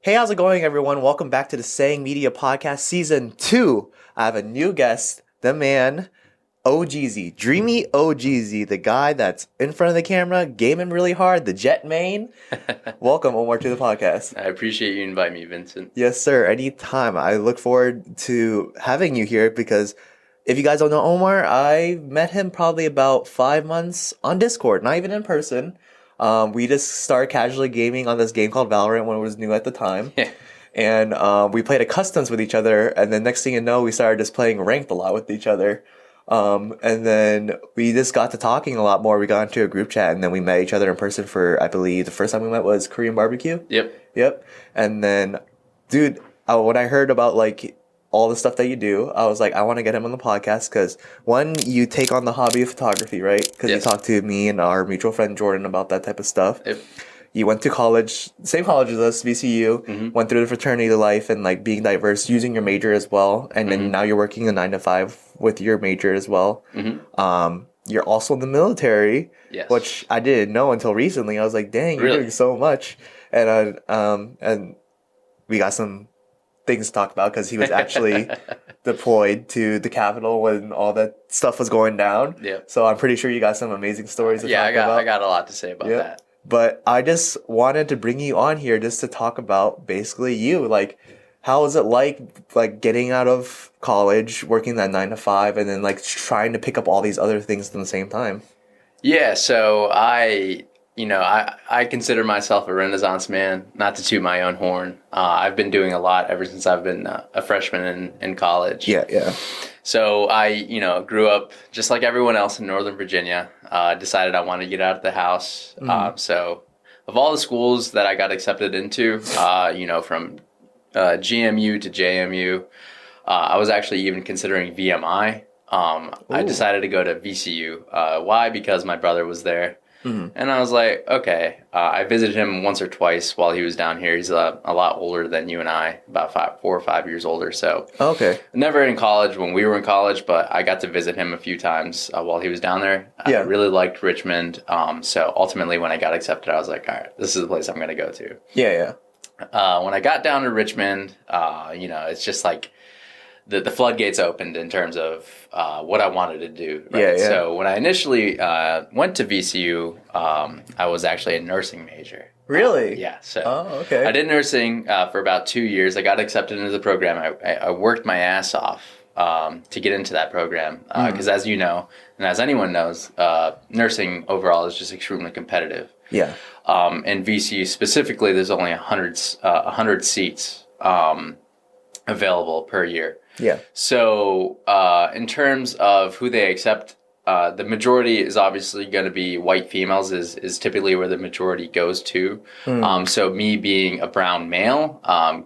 Hey, how's it going, everyone? Welcome back to the Saying Media Podcast Season 2. I have a new guest, the man, OGZ, Dreamy OGZ, the guy that's in front of the camera, gaming really hard, the jet main. Welcome, Omar, to the podcast. I appreciate you inviting me, Vincent. Yes, sir, anytime. I look forward to having you here because if you guys don't know Omar, I met him probably about 5 months on Discord, not even in person. We just started casually gaming on this game called Valorant when it was new at the time. Yeah. And we played a customs with each other, and then next thing you know, we started just playing ranked a lot with each other. And then we just got to talking a lot more. We got into a group chat, and then we met each other in person for, I believe, the first time we met was Korean barbecue. Yep. And then, dude, when I heard about like all the stuff that you do, I was like, I want to get him on the podcast because one, you take on the hobby of photography, right? Because you talked to me and our mutual friend Jordan about that type of stuff. Yep. You went to college, same college as us, VCU, went through the fraternity life and like being diverse, using your major as well. And then now you're working a 9 to 5 with your major as well. You're also in the military, Yes. which I didn't know until recently. I was like, dang, you're Really? doing so much. And we got some things to talk about because he was actually deployed to the Capitol when all that stuff was going down. Yeah. So I'm pretty sure you got some amazing stories to talk about. I got a lot to say about that. But I just wanted to bring you on here just to talk about basically you. Like, how is it like getting out of college, working that 9 to 5, and then like trying to pick up all these other things at the same time? Yeah, so I consider myself a Renaissance man, not to toot my own horn. I've been doing a lot ever since I've been a freshman in college. Yeah. So I, grew up just like everyone else in Northern Virginia. Decided I wanted to get out of the house. So of all the schools that I got accepted into, from GMU to JMU, I was actually even considering VMI. I decided to go to VCU. Why? Because my brother was there. And I was like, okay. I visited him once or twice while he was down here. He's a lot older than you and I, about 4 or 5 years older. So Okay. never in college when we were in college, but I got to visit him a few times while he was down there. Yeah. I really liked Richmond. So ultimately, when I got accepted, I was like, all right, this is the place I'm going to go to. Yeah. When I got down to Richmond, it's just like the floodgates opened in terms of what I wanted to do. Right? Yeah. So when I initially went to VCU, I was actually a nursing major. Really? Yeah. So okay. I did nursing for about 2 years. I got accepted into the program. I worked my ass off to get into that program because, as you know, and as anyone knows, nursing overall is just extremely competitive. Yeah. In VCU specifically, there's only 100 seats available per year. Yeah. So in terms of who they accept, the majority is obviously going to be white females is typically where the majority goes to. So me being a brown male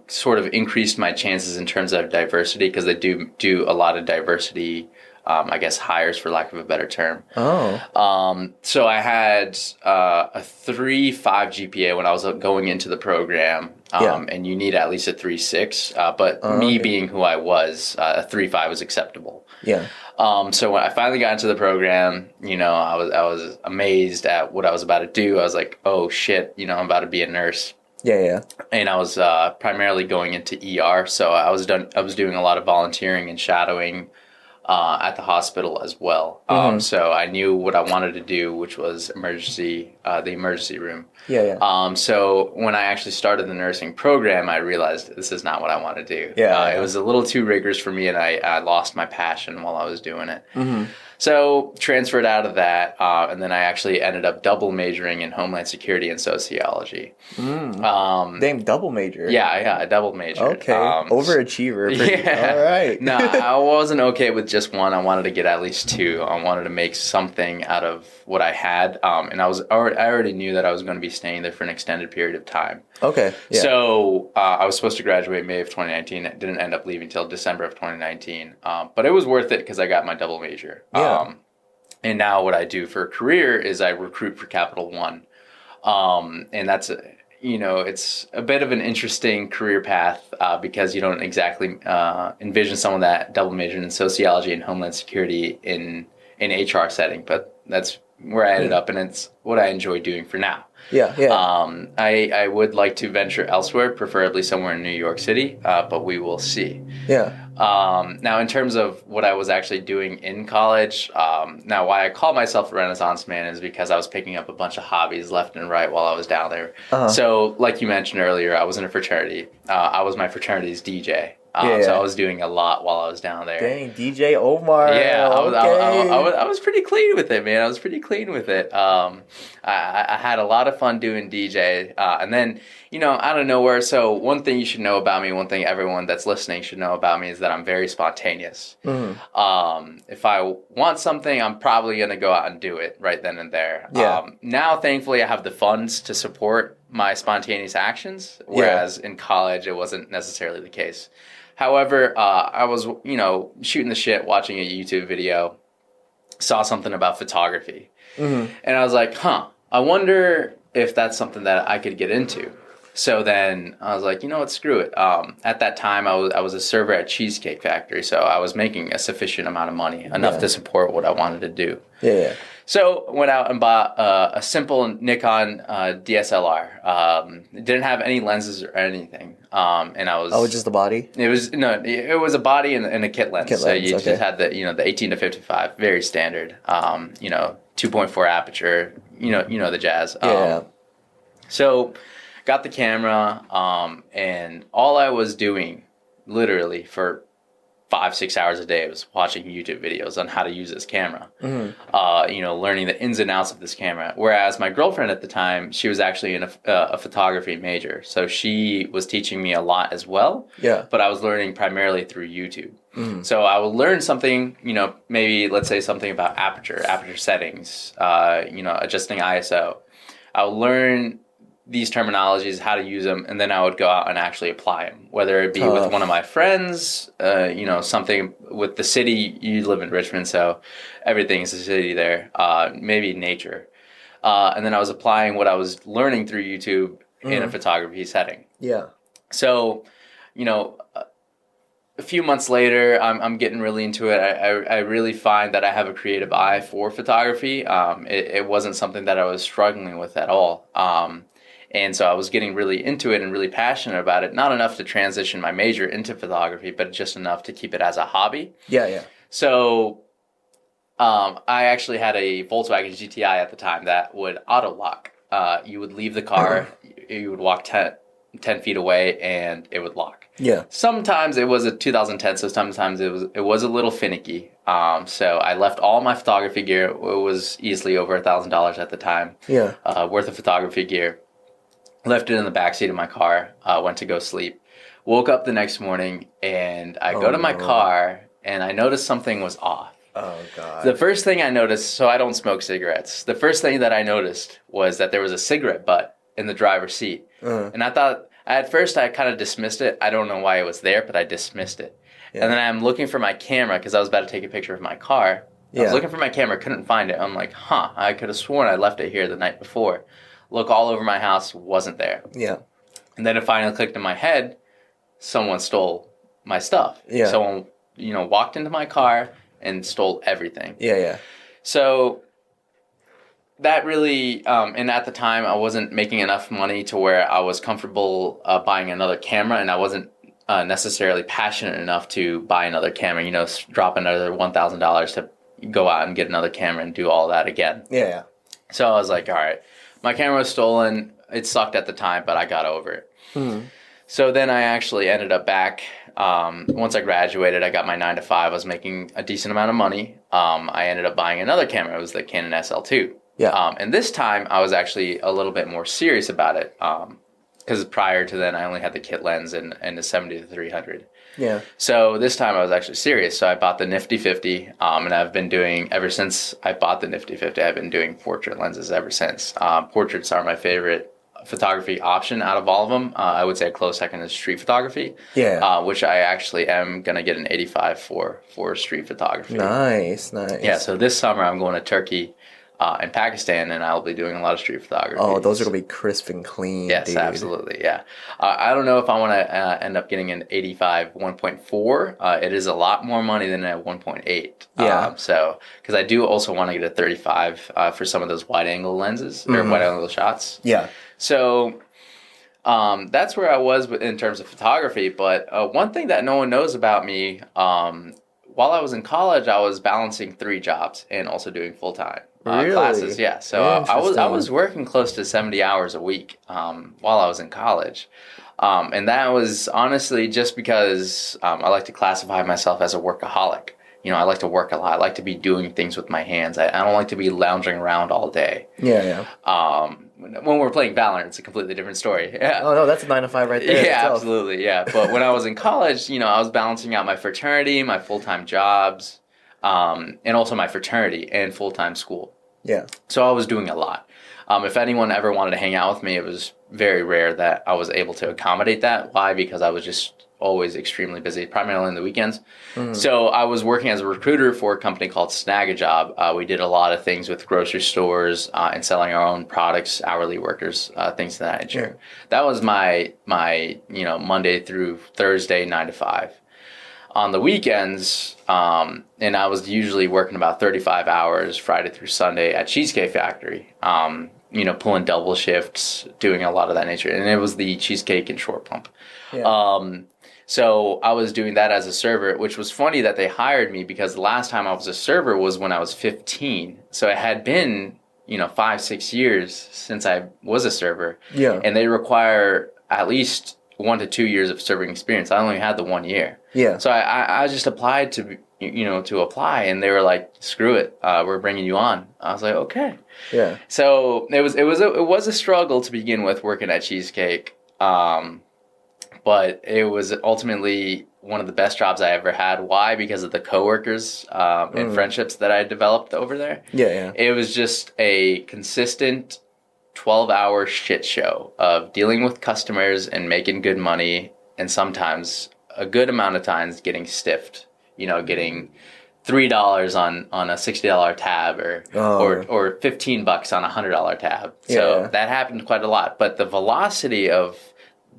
sort of increased my chances in terms of diversity because they do a lot of diversity, I guess, hires for lack of a better term. So I had a 3.5 GPA when I was going into the program. And you need at least a 3.6. But me being who I was, a 3.5 was acceptable. Yeah. So when I finally got into the program, I was amazed at what I was about to do. I was like, oh shit, I'm about to be a nurse. Yeah. And I was primarily going into ER. So I was doing a lot of volunteering and shadowing at the hospital as well. So I knew what I wanted to do, which was the emergency room. Yeah. So when I actually started the nursing program, I realized this is not what I want to do. Yeah. It was a little too rigorous for me, and I lost my passion while I was doing it. So transferred out of that, and then I actually ended up double majoring in Homeland Security and Sociology. Damn, double major. Yeah, I double majored. Okay. Overachiever. Yeah. All right. No, I wasn't okay with just one. I wanted to get at least two. I wanted to make something out of what I had, and I already knew that I was going to be staying there for an extended period of time. Okay. Yeah. So I was supposed to graduate May of 2019. I didn't end up leaving till December of 2019. But it was worth it because I got my double major. Yeah. And now what I do for a career is I recruit for Capital One. And that's it's a bit of an interesting career path because you don't exactly envision someone that double majored in sociology and Homeland Security in HR setting. But that's where I ended up, and it's what I enjoy doing for now. Yeah, yeah. I would like to venture elsewhere, preferably somewhere in New York City, but we will see. Yeah. Now, in terms of what I was actually doing in college, now why I call myself a Renaissance man is because I was picking up a bunch of hobbies left and right while I was down there. Uh-huh. So, like you mentioned earlier, I was in a fraternity. I was my fraternity's DJ. So I was doing a lot while I was down there. Dang, DJ Omar. Yeah, Okay. I was pretty clean with it, man. I was pretty clean with it. I had a lot of fun doing DJ. And then, out of nowhere, so one thing you should know about me, one thing everyone that's listening should know about me is that I'm very spontaneous. Mm-hmm. If I want something, I'm probably going to go out and do it right then and there. Yeah. Now, thankfully, I have the funds to support my spontaneous actions, whereas in college, it wasn't necessarily the case. However, I was, shooting the shit, watching a YouTube video, saw something about photography. Mm-hmm. And I was like, I wonder if that's something that I could get into. So then I was like, you know what, screw it. At that time, I was a server at Cheesecake Factory, so I was making a sufficient amount of money, enough to support what I wanted to do. Yeah. So went out and bought a simple Nikon DSLR. It didn't have any lenses or anything. And I was... Oh, just the body? It was a body and a kit lens. So you just had the 18 to 55, very standard. 2.4 aperture, the jazz. So got the camera, and all I was doing literally for 5-6 hours a day was watching YouTube videos on how to use this camera. Mm-hmm. Learning the ins and outs of this camera. Whereas my girlfriend at the time, she was actually in a photography major, so she was teaching me a lot as well. Yeah. But I was learning primarily through YouTube. Mm-hmm. So I would learn something, maybe let's say something about aperture settings, adjusting ISO. I would learn these terminologies, how to use them, and then I would go out and actually apply them, whether it be with one of my friends, something with the city. You live in Richmond, so everything's a city there, maybe nature. And then I was applying what I was learning through YouTube in a photography setting. Yeah. So, a few months later, I'm getting really into it. I really find that I have a creative eye for photography. It wasn't something that I was struggling with at all. And so I was getting really into it and really passionate about it. Not enough to transition my major into photography, but just enough to keep it as a hobby. Yeah. So I actually had a Volkswagen GTI at the time that would auto lock. You would leave the car, you would walk 10 feet away, and it would lock. Yeah. Sometimes it was a 2010, so sometimes it was a little finicky. So I left all my photography gear. It was easily over $1,000 at the time. Yeah. Worth of photography gear. Left it in the backseat of my car, went to go sleep. Woke up the next morning, and I go to my car, and I noticed something was off. Oh, God. The first thing I noticed, so I don't smoke cigarettes. The first thing that I noticed was that there was a cigarette butt in the driver's seat. And I thought, at first I kind of dismissed it. I don't know why it was there, but I dismissed it. Yeah. And then I'm looking for my camera, because I was about to take a picture of my car. I was looking for my camera, couldn't find it. I'm like, I could have sworn I left it here the night before. Look all over my house, wasn't there. Yeah. And then it finally clicked in my head, someone stole my stuff. Yeah. Someone, walked into my car and stole everything. Yeah. So that really, and at the time I wasn't making enough money to where I was comfortable buying another camera, and I wasn't necessarily passionate enough to buy another camera, drop another $1,000 to go out and get another camera and do all that again. Yeah. So I was like, all right. My camera was stolen. It sucked at the time, but I got over it. Mm-hmm. So then I actually ended up back. Once I graduated, I got my 9 to 5. I was making a decent amount of money. I ended up buying another camera. It was the Canon SL2. Yeah. And this time I was actually a little bit more serious about it. Because prior to then, I only had the kit lens and the 70-300. Yeah. So this time I was actually serious. So I bought the Nifty 50, and I've been doing, ever since I bought the Nifty 50, I've been doing portrait lenses ever since. Portraits are my favorite photography option out of all of them. I would say a close second is street photography. Yeah. Which I actually am going to get an 85 for street photography. Nice. Yeah, so this summer I'm going to Turkey. in Pakistan, and I'll be doing a lot of street photography. Oh, those are gonna be crisp and clean. Yes, dude. absolutely. Yeah. I don't know if I want to end up getting an 85 1.4. It is a lot more money than a 1.8. Yeah. So, because I do also want to get a 35 for some of those wide angle lenses or wide angle shots. Yeah. So, that's where I was in terms of photography. But one thing that no one knows about me, while I was in college, I was balancing 3 jobs and also doing full time. Really? Classes, yeah. So I was working close to 70 hours a week while I was in college, and that was honestly just because I like to classify myself as a workaholic. You know, I like to work a lot. I like to be doing things with my hands. I don't like to be lounging around all day. Yeah. When we're playing Valorant, it's a completely different story. Yeah. Oh no, that's a 9 to 5 right there. Yeah, absolutely. Yeah, but when I was in college, you know, I was balancing out my fraternity, my full-time jobs, and also my fraternity and full-time school. Yeah. So I was doing a lot. If anyone ever wanted to hang out with me, it was very rare that I was able to accommodate that. Why? Because I was just always extremely busy, primarily on the weekends. So I was working as a recruiter for a company called Snag-a-Job. We did a lot of things with grocery stores and selling our own products, hourly workers, things of that nature. Yeah. That was my Monday through Thursday, 9 to 5. On the weekends, and I was usually working about 35 hours Friday through Sunday at Cheesecake Factory, pulling double shifts, doing a lot of that nature. And it was the cheesecake and short pump. Yeah. So I was doing that as a server, which was funny that they hired me because the last time I was a server was when I was 15. So it had been, 5-6 years since I was a server. Yeah. And they require at least 1 to 2 years of serving experience. I only had the 1 year. Yeah. So I just applied to apply, and they were like, "Screw it, we're bringing you on." I was like, "Okay." Yeah. So it was a struggle to begin with working at Cheesecake, but it was ultimately one of the best jobs I ever had. Why? Because of the coworkers and friendships that I developed over there. Yeah. It was just a consistent 12-hour shit show of dealing with customers and making good money, and sometimes a good amount of times getting stiffed, getting $3 on a $60 tab or $15 on a $100 tab. So that happened quite a lot. But the velocity of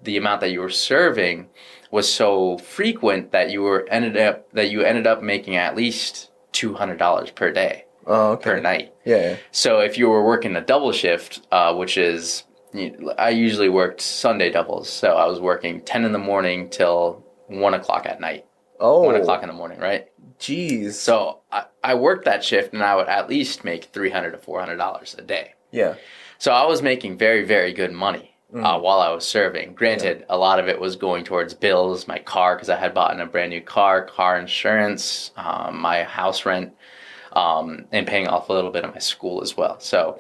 the amount that you were serving was so frequent that you ended up making at least $200 per day. Per night. Yeah. So if you were working a double shift, which is, I usually worked Sunday doubles. So I was working 10 in the morning till 1 o'clock at night. Oh. 1 o'clock in the morning, right? Jeez. So I worked that shift, and I would at least make $300 to $400 a day. Yeah. So I was making very, very good money while I was serving. Granted, a lot of it was going towards bills, my car, because I had bought a brand new car insurance, my house rent, and paying off a little bit of my school as well. So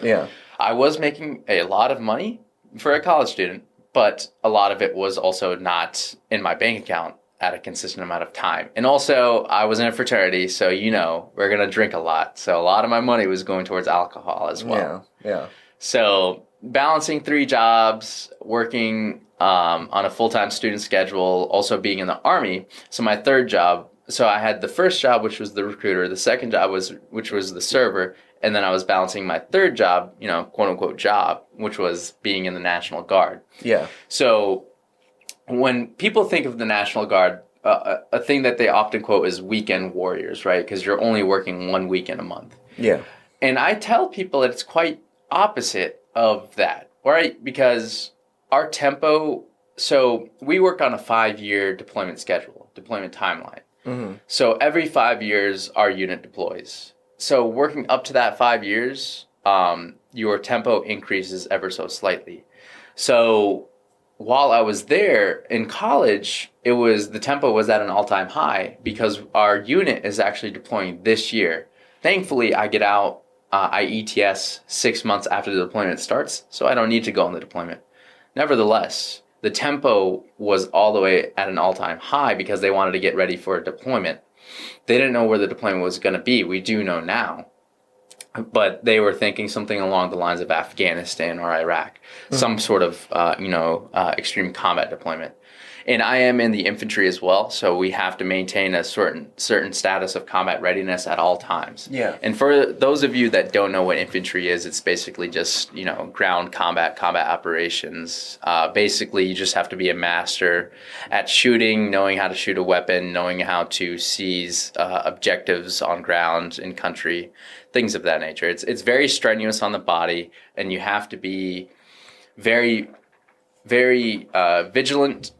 I was making a lot of money for a college student, but a lot of it was also not in my bank account at a consistent amount of time. And also, I was in a fraternity, so we're going to drink a lot. So a lot of my money was going towards alcohol as well. Yeah. So balancing 3 jobs, working on a full-time student schedule, also being in the Army. So my third job, so I had the first job, which was the recruiter. The second job which was the server. And then I was balancing my third job, quote unquote job, which was being in the National Guard. Yeah. So when people think of the National Guard, a thing that they often quote is weekend warriors, right? Because you're only working 1 weekend a month. Yeah. And I tell people that it's quite opposite of that, right? Because our tempo, so we work on a 5-year deployment schedule, deployment timeline. Mm-hmm. So every 5 years, our unit deploys. So working up to that 5 years, your tempo increases ever so slightly. So while I was there in college, the tempo was at an all-time high because our unit is actually deploying this year. Thankfully, I get out, I ETS 6 months after the deployment starts, so I don't need to go on the deployment. Nevertheless, the tempo was all the way at an all-time high because they wanted to get ready for a deployment. They didn't know where the deployment was going to be. We do know now. but they were thinking something along the lines of Afghanistan or Iraq, some sort of extreme combat deployment. And I am in the infantry as well, so we have to maintain a certain status of combat readiness at all times. Yeah. And for those of you that don't know what infantry is, it's basically just ground combat operations. Basically, you just have to be a master at shooting, knowing how to shoot a weapon, knowing how to seize objectives on ground in country, things of that nature. It's very strenuous on the body, and you have to be very, very vigilant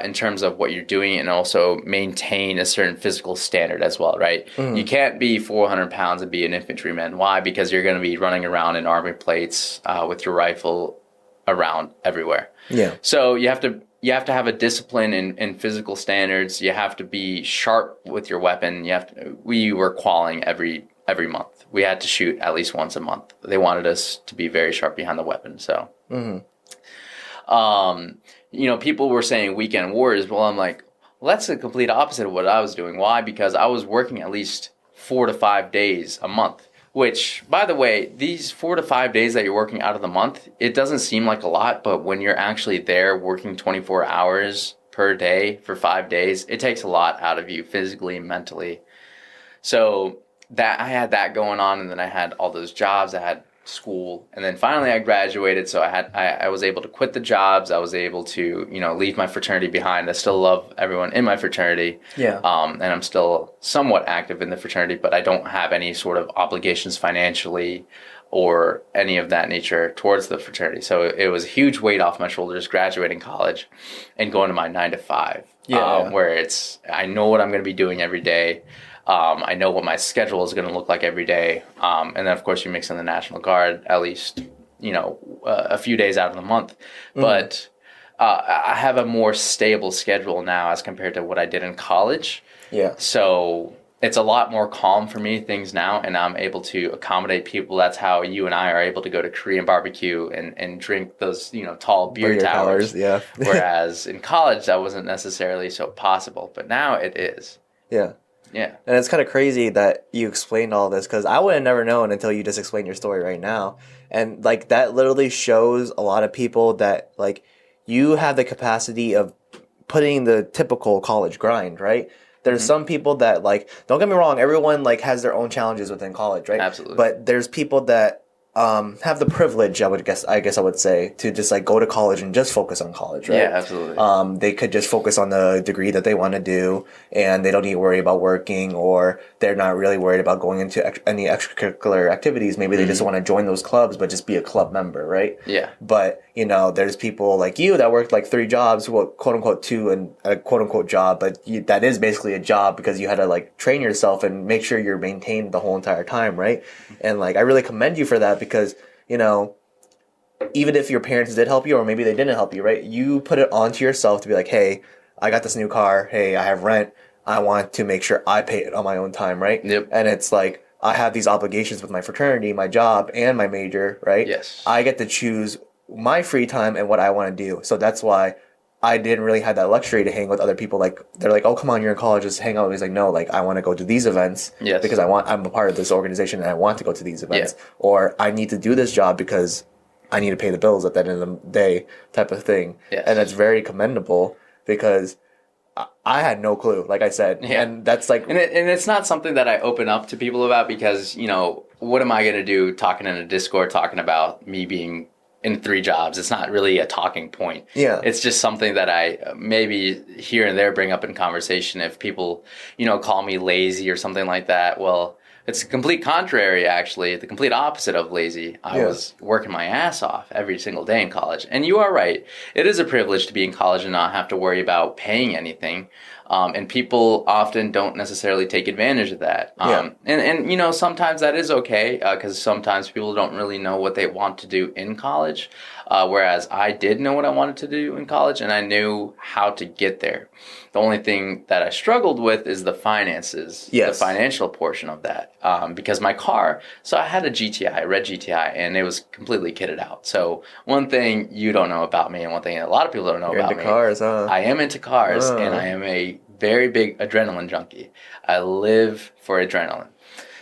in terms of what you're doing, and also maintain a certain physical standard as well, right? You can't be 400 pounds and be an infantryman. Why? Because you're going to be running around in army plates with your rifle around everywhere. Yeah. So you have to have a discipline in physical standards. You have to be sharp with your weapon. We were qualing every month. We had to shoot at least once a month. They wanted us to be very sharp behind the weapon. So. People were saying weekend warriors. Well, I'm like, well, that's the complete opposite of what I was doing. Why? Because I was working at least 4 to 5 days a month, which, by the way, these 4 to 5 days that you're working out of the month, it doesn't seem like a lot, but when you're actually there working 24 hours per day for 5 days, it takes a lot out of you physically and mentally. So that I had that going on, and then I had all those jobs. I had school, and then finally I graduated, so I was able to quit the jobs. I was able to leave my fraternity behind. I still love everyone in my fraternity, and I'm still somewhat active in the fraternity, but I don't have any sort of obligations financially or any of that nature towards the fraternity. So it was a huge weight off my shoulders graduating college and going to my 9 to 5, where I know what I'm going to be doing every day. I know what my schedule is going to look like every day. And then, of course, you mix in the National Guard at least, a few days out of the month. But I have a more stable schedule now as compared to what I did in college. Yeah. So it's a lot more calm for me, things now, and I'm able to accommodate people. That's how you and I are able to go to Korean barbecue and drink those, tall beer towers. Yeah. Whereas in college, that wasn't necessarily so possible. But now it is. Yeah. Yeah. And it's kind of crazy that you explained all this, because I would have never known until you just explained your story right now. And that literally shows a lot of people that you have the capacity of putting the typical college grind, right? There's some people that don't get me wrong, everyone has their own challenges within college, right? Absolutely. But there's people that have the privilege, I guess I would say, to just go to college and just focus on college, right? Yeah, absolutely. They could just focus on the degree that they want to do, and they don't need to worry about working, or they're not really worried about going into any extracurricular activities. Maybe they just want to join those clubs, but just be a club member, right? Yeah. But there's people like you that worked 3 jobs, well, quote unquote 2 and a quote unquote job, but that is basically a job because you had to train yourself and make sure you're maintained the whole entire time, right? And I really commend you for that, because even if your parents did help you, or maybe they didn't help you, right? You put it onto yourself to be like, hey, I got this new car. Hey, I have rent. I want to make sure I pay it on my own time, right? Yep. And it's I have these obligations with my fraternity, my job, and my major, right? Yes. I get to choose my free time and what I want to do. So that's why I didn't really have that luxury to hang with other people. They're like, oh, come on, you're in college, just hang out. He's like, no, I want to go to these events because I'm a part of this organization and I want to go to these events. Yeah. Or I need to do this job because I need to pay the bills at the end of the day, type of thing. Yes. And that's very commendable, because I had no clue, like I said. Yeah. And that's and it's not something that I open up to people about, because, what am I going to do talking in a Discord, talking about me being in 3 jobs? It's not really a talking point. Yeah. It's just something that I maybe here and there bring up in conversation. If people, call me lazy or something like that, well, it's the complete contrary, actually, the complete opposite of lazy. I was working my ass off every single day in college. And you are right. It is a privilege to be in college and not have to worry about paying anything. And people often don't necessarily take advantage of that. And sometimes that is okay, because sometimes people don't really know what they want to do in college. Whereas I did know what I wanted to do in college, and I knew how to get there. The only thing that I struggled with is the finances, the financial portion of that. Because my car, so I had a GTI, a red GTI, and it was completely kitted out. So one thing you don't know about me, and one thing a lot of people don't know about me. You're into cars, huh? I am into cars, and I am a very big adrenaline junkie. I live for adrenaline.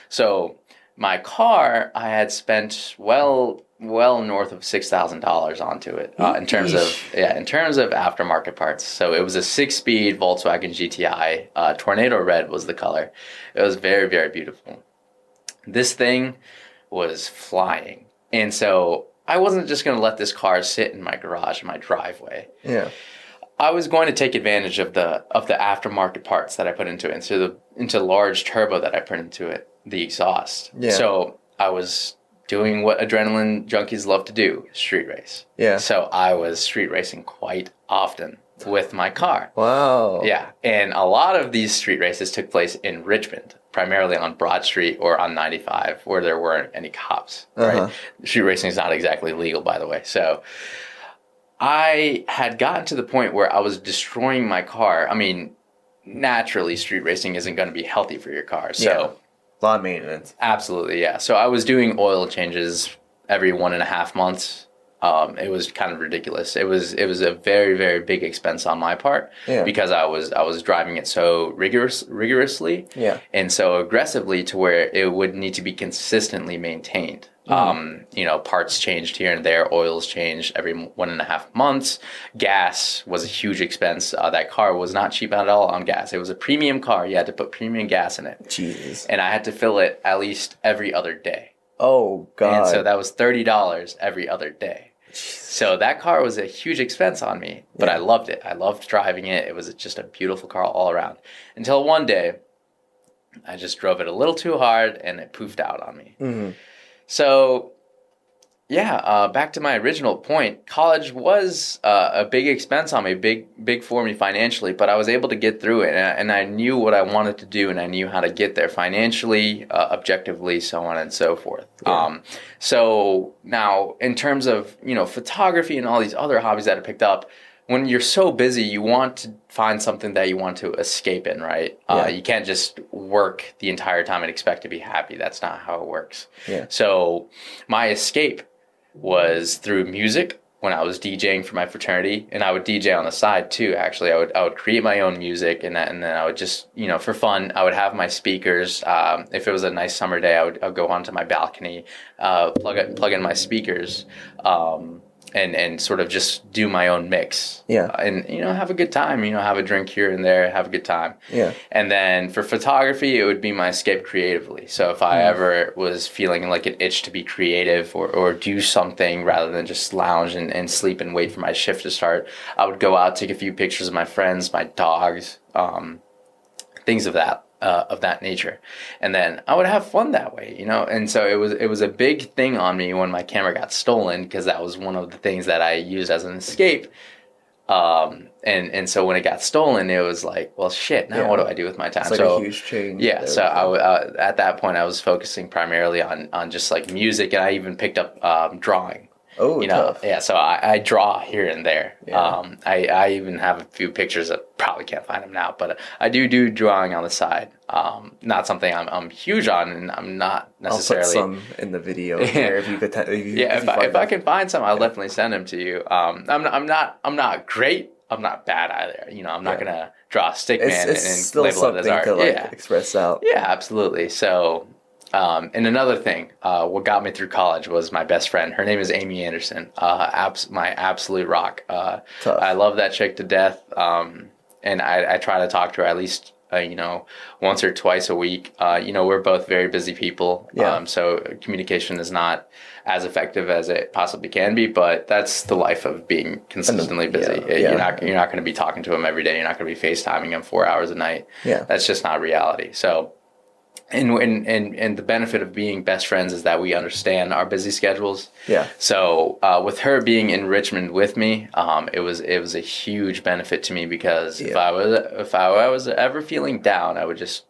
So My car, I had spent well north of $6,000 onto it in terms of aftermarket parts. So it was a 6-speed Volkswagen GTI. Tornado red was the color. It was very, very beautiful. This thing was flying, and so I wasn't just going to let this car sit in my garage, in my driveway. Yeah. I was going to take advantage of the aftermarket parts that I put into it, into the large turbo that I put into it, the exhaust. Yeah. So I was doing what adrenaline junkies love to do, street race. Yeah. So I was street racing quite often with my car. Wow. Yeah. And a lot of these street races took place in Richmond, primarily on Broad Street or on 95, where there weren't any cops. Right. Street racing is not exactly legal, by the way. So I had gotten to the point where I was destroying my car. I mean, naturally, street racing isn't going to be healthy for your car. So, a lot of maintenance. Absolutely, yeah. So I was doing oil changes every 1.5 months. It was kind of ridiculous. It was a very, very big expense on my part because I was driving it so rigorously and so aggressively to where it would need to be consistently maintained. Parts changed here and there, oils changed every 1.5 months. Gas was a huge expense. That car was not cheap at all on gas. It was a premium car. You had to put premium gas in it. Jesus. And I had to fill it at least every other day. Oh, God. And so that was $30 every other day. So that car was a huge expense on me, but I loved it. I loved driving it. It was just a beautiful car all around. Until one day, I just drove it a little too hard and it poofed out on me. Mm-hmm. So, back to my original point, college was a big expense on me, big for me financially, but I was able to get through it, and I knew what I wanted to do, and I knew how to get there financially, objectively, so on and so forth. Yeah. So now, in terms of, photography and all these other hobbies that I picked up, when you're so busy, you want to find something that you want to escape in, right? You can't just work the entire time and expect to be happy. That's not how it works. Yeah. So my escape was through music when I was DJing for my fraternity, and I would DJ on the side too. Actually, I would create my own music, and then I would just, for fun, I would have my speakers. If it was a nice summer day, I would go onto my balcony, plug in my speakers. And sort of just do my own mix. Yeah. And, have a good time, have a drink here and there, have a good time. Yeah. And then for photography, it would be my escape creatively. So if I ever was feeling like an itch to be creative or do something rather than just lounge and sleep and wait for my shift to start, I would go out, take a few pictures of my friends, my dogs, things of that nature, and then I would have fun that way, And so it was a big thing on me when my camera got stolen, because that was one of the things that I used as an escape. And so when it got stolen, it was like, well, shit. Now what do I do with my time? It's like a huge change. Yeah. So at that point, I was focusing primarily on just like music, and I even picked up drawing. Oh, tough. Yeah. So I draw here and there. Yeah. I even have a few pictures that probably can't find them now, but I do drawing on the side. Not something I'm huge on, and I'm not necessarily. I'll put some in the video here if you could. If I can find some, I'll definitely send them to you. I'm not great. I'm not bad either. I'm not gonna draw a stick man and still label it as art. To express out. Yeah, absolutely. So. And another thing, what got me through college was my best friend. Her name is Amy Anderson, my absolute rock. I love that chick to death, and I try to talk to her at least, once or twice a week. We're both very busy people, so communication is not as effective as it possibly can be, but that's the life of being consistently busy. You're not going to be talking to him every day. You're not going to be FaceTiming him 4 hours a night. Yeah. That's just not reality. So. And the benefit of being best friends is that we understand our busy schedules. Yeah. So with her being in Richmond with me, it was a huge benefit to me, because if I was ever feeling down, I would just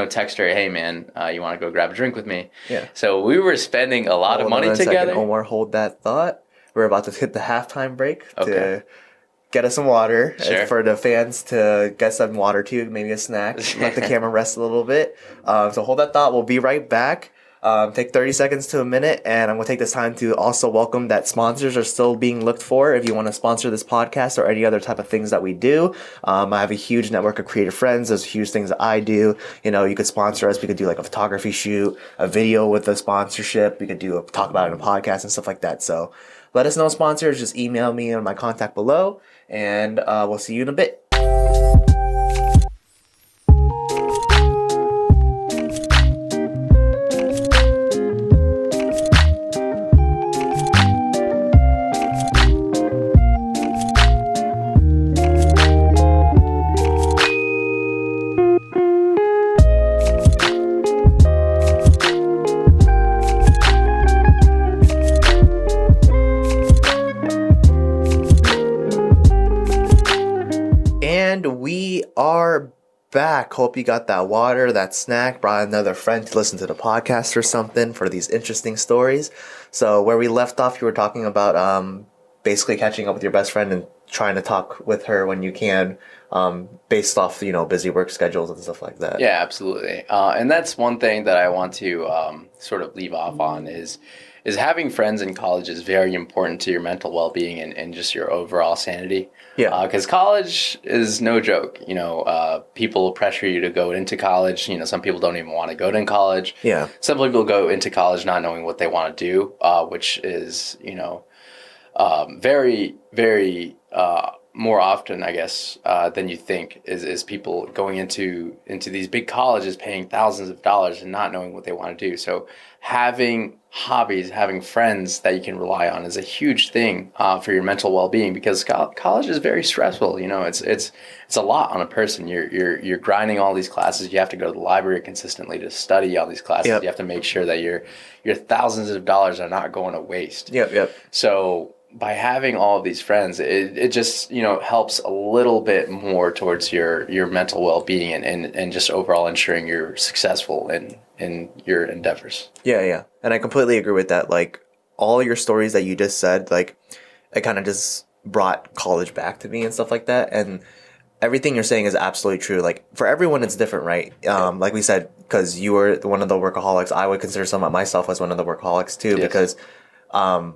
text her, hey man, you want to go grab a drink with me? Yeah. So we were spending a lot of money together. Omar, hold that thought. We're about to hit the halftime break to get us some water. Sure. For the fans to get some water too, maybe a snack. Let the camera rest a little bit. So hold that thought. We'll be right back. take 30 seconds to a minute, and I'm going to take this time to also welcome that sponsors are still being looked for. If you want to sponsor this podcast or any other type of things that we do, I have a huge network of creative friends. There's huge things that I do. You could sponsor us. We could do like a photography shoot, a video with a sponsorship. We could talk about it in a podcast and stuff like that. So let us know, sponsors. Just email me on my contact below, and we'll see you in a bit. And we are back. Hope you got that water, that snack, brought another friend to listen to the podcast or something for these interesting stories. So where we left off, you were talking about basically catching up with your best friend and trying to talk with her when you can, based off, busy work schedules and stuff like that. Yeah, absolutely. And that's one thing that I want to sort of leave off on is having friends in college is very important to your mental well-being and just your overall sanity. Yeah. Because college is no joke. People pressure you to go into college. Some people don't even want to go to college. Yeah. Some people go into college not knowing what they want to do, which is, very, very more often, I guess, than you think is people going into these big colleges paying thousands of dollars and not knowing what they want to do. So having hobbies, having friends that you can rely on is a huge thing for your mental well-being, because college is very stressful. It's a lot on a person. You're grinding all these classes. You have to go to the library consistently to study all these classes. Yep. You have to make sure that your thousands of dollars are not going to waste. Yep. So by having all of these friends, it just, helps a little bit more towards your mental well-being and just overall ensuring you're successful in your endeavors. Yeah. And I completely agree with that. Like, all your stories that you just said, like, it kind of just brought college back to me and stuff like that. And everything you're saying is absolutely true. Like, for everyone, it's different, right? Like we said, because you were one of the workaholics, I would consider myself as one of the workaholics too, yes. Because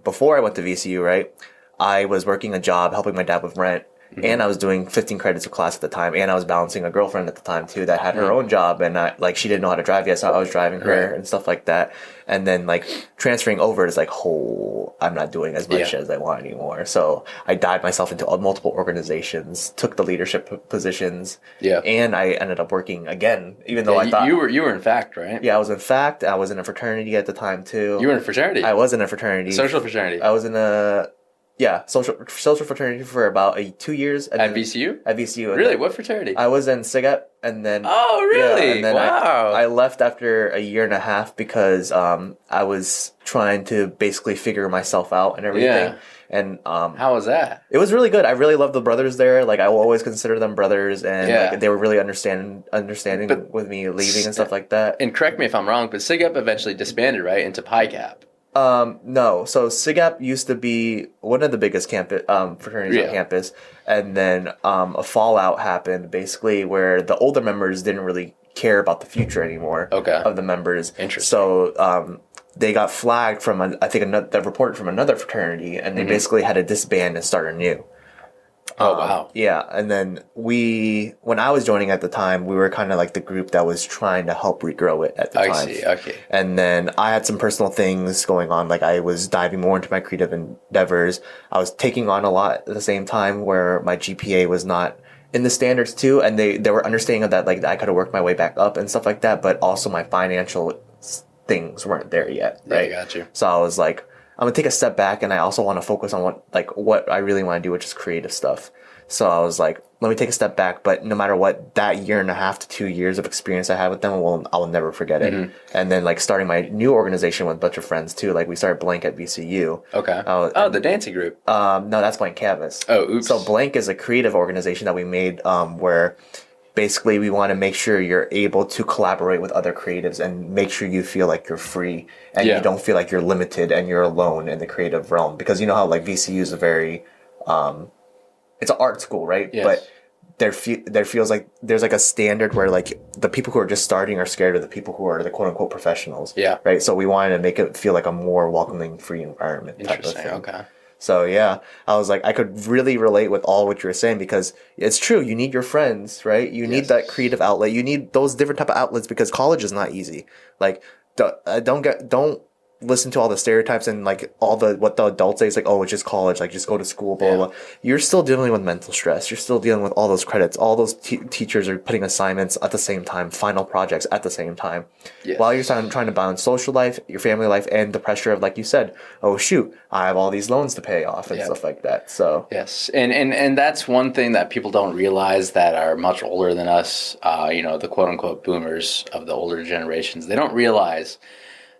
before I went to VCU, right, I was working a job helping my dad with rent. Mm-hmm. And I was doing 15 credits of class at the time, and I was balancing a girlfriend at the time too that had her own job, and she didn't know how to drive yet, so I was driving her and stuff like that. And then transferring over is I'm not doing as much as I want anymore. So I dived myself into multiple organizations, took the leadership positions, and I ended up working again, even though I thought you were in fact, right? Yeah, I was in fact. I was in a fraternity at the time too. You were in a fraternity? I was in a fraternity. Social fraternity. I was in a social fraternity for about 2 years. At VCU? At VCU. Really? What fraternity? I was in SIGEP, and then... Oh, really? Yeah, and then wow. I left after a year and a half because I was trying to basically figure myself out and everything. Yeah. And how was that? It was really good. I really loved the brothers there. Like, I will always consider them brothers, and they were really understanding with me leaving and stuff like that. And correct me if I'm wrong, but SIGEP eventually disbanded, right, into PICAP. No. So SIGAP used to be one of the biggest fraternities on campus, and then a fallout happened basically where the older members didn't really care about the future anymore of the members. Interesting. So they got flagged from the report from another fraternity, and they basically had to disband and start anew. Oh, wow. Yeah, and then when I was joining at the time, we were kind of like the group that was trying to help regrow it at the time. I see, okay. And then I had some personal things going on, like I was diving more into my creative endeavors. I was taking on a lot at the same time where my GPA was not in the standards too, and they were understanding of that, like I could have worked my way back up and stuff like that, but also my financial things weren't there yet, right? Yeah, I got you. So I was like, I'm gonna take a step back, and I also want to focus on what I really want to do, which is creative stuff. So I was like, let me take a step back, but no matter what, that year and a half to 2 years of experience I had with them, I will never forget it. Mm-hmm. And then starting my new organization with a bunch of friends too. We started Blank at VCU. Okay. The dancing group. No, that's Blank Canvas. Oh, oops. So Blank is a creative organization that we made where basically we want to make sure you're able to collaborate with other creatives and make sure you feel like you're free and you don't feel like you're limited and you're alone in the creative realm. Because you know how VCU is a very... it's an art school, right? Yes. But there feels like there's like a standard where like the people who are just starting are scared of the people who are the quote unquote professionals. Yeah. Right. So we wanted to make it feel like a more welcoming, free environment type of Interesting. thing. Okay. So yeah, I was like, I could really relate with all what you were saying because it's true. You need your friends, right? You need that creative outlet. You need those different type of outlets because college is not easy. Like, don't listen to all the stereotypes and like all the what the adults say. It's like, oh, it's just college. Like, just go to school. Blah blah. Blah. You're still dealing with mental stress. You're still dealing with all those credits. All those teachers are putting assignments at the same time, final projects at the same time. Yes. While you're trying to balance social life, your family life, and the pressure of, like you said, oh shoot, I have all these loans to pay off and stuff like that. So yes, and that's one thing that people don't realize that are much older than us. The quote unquote boomers of the older generations. They don't realize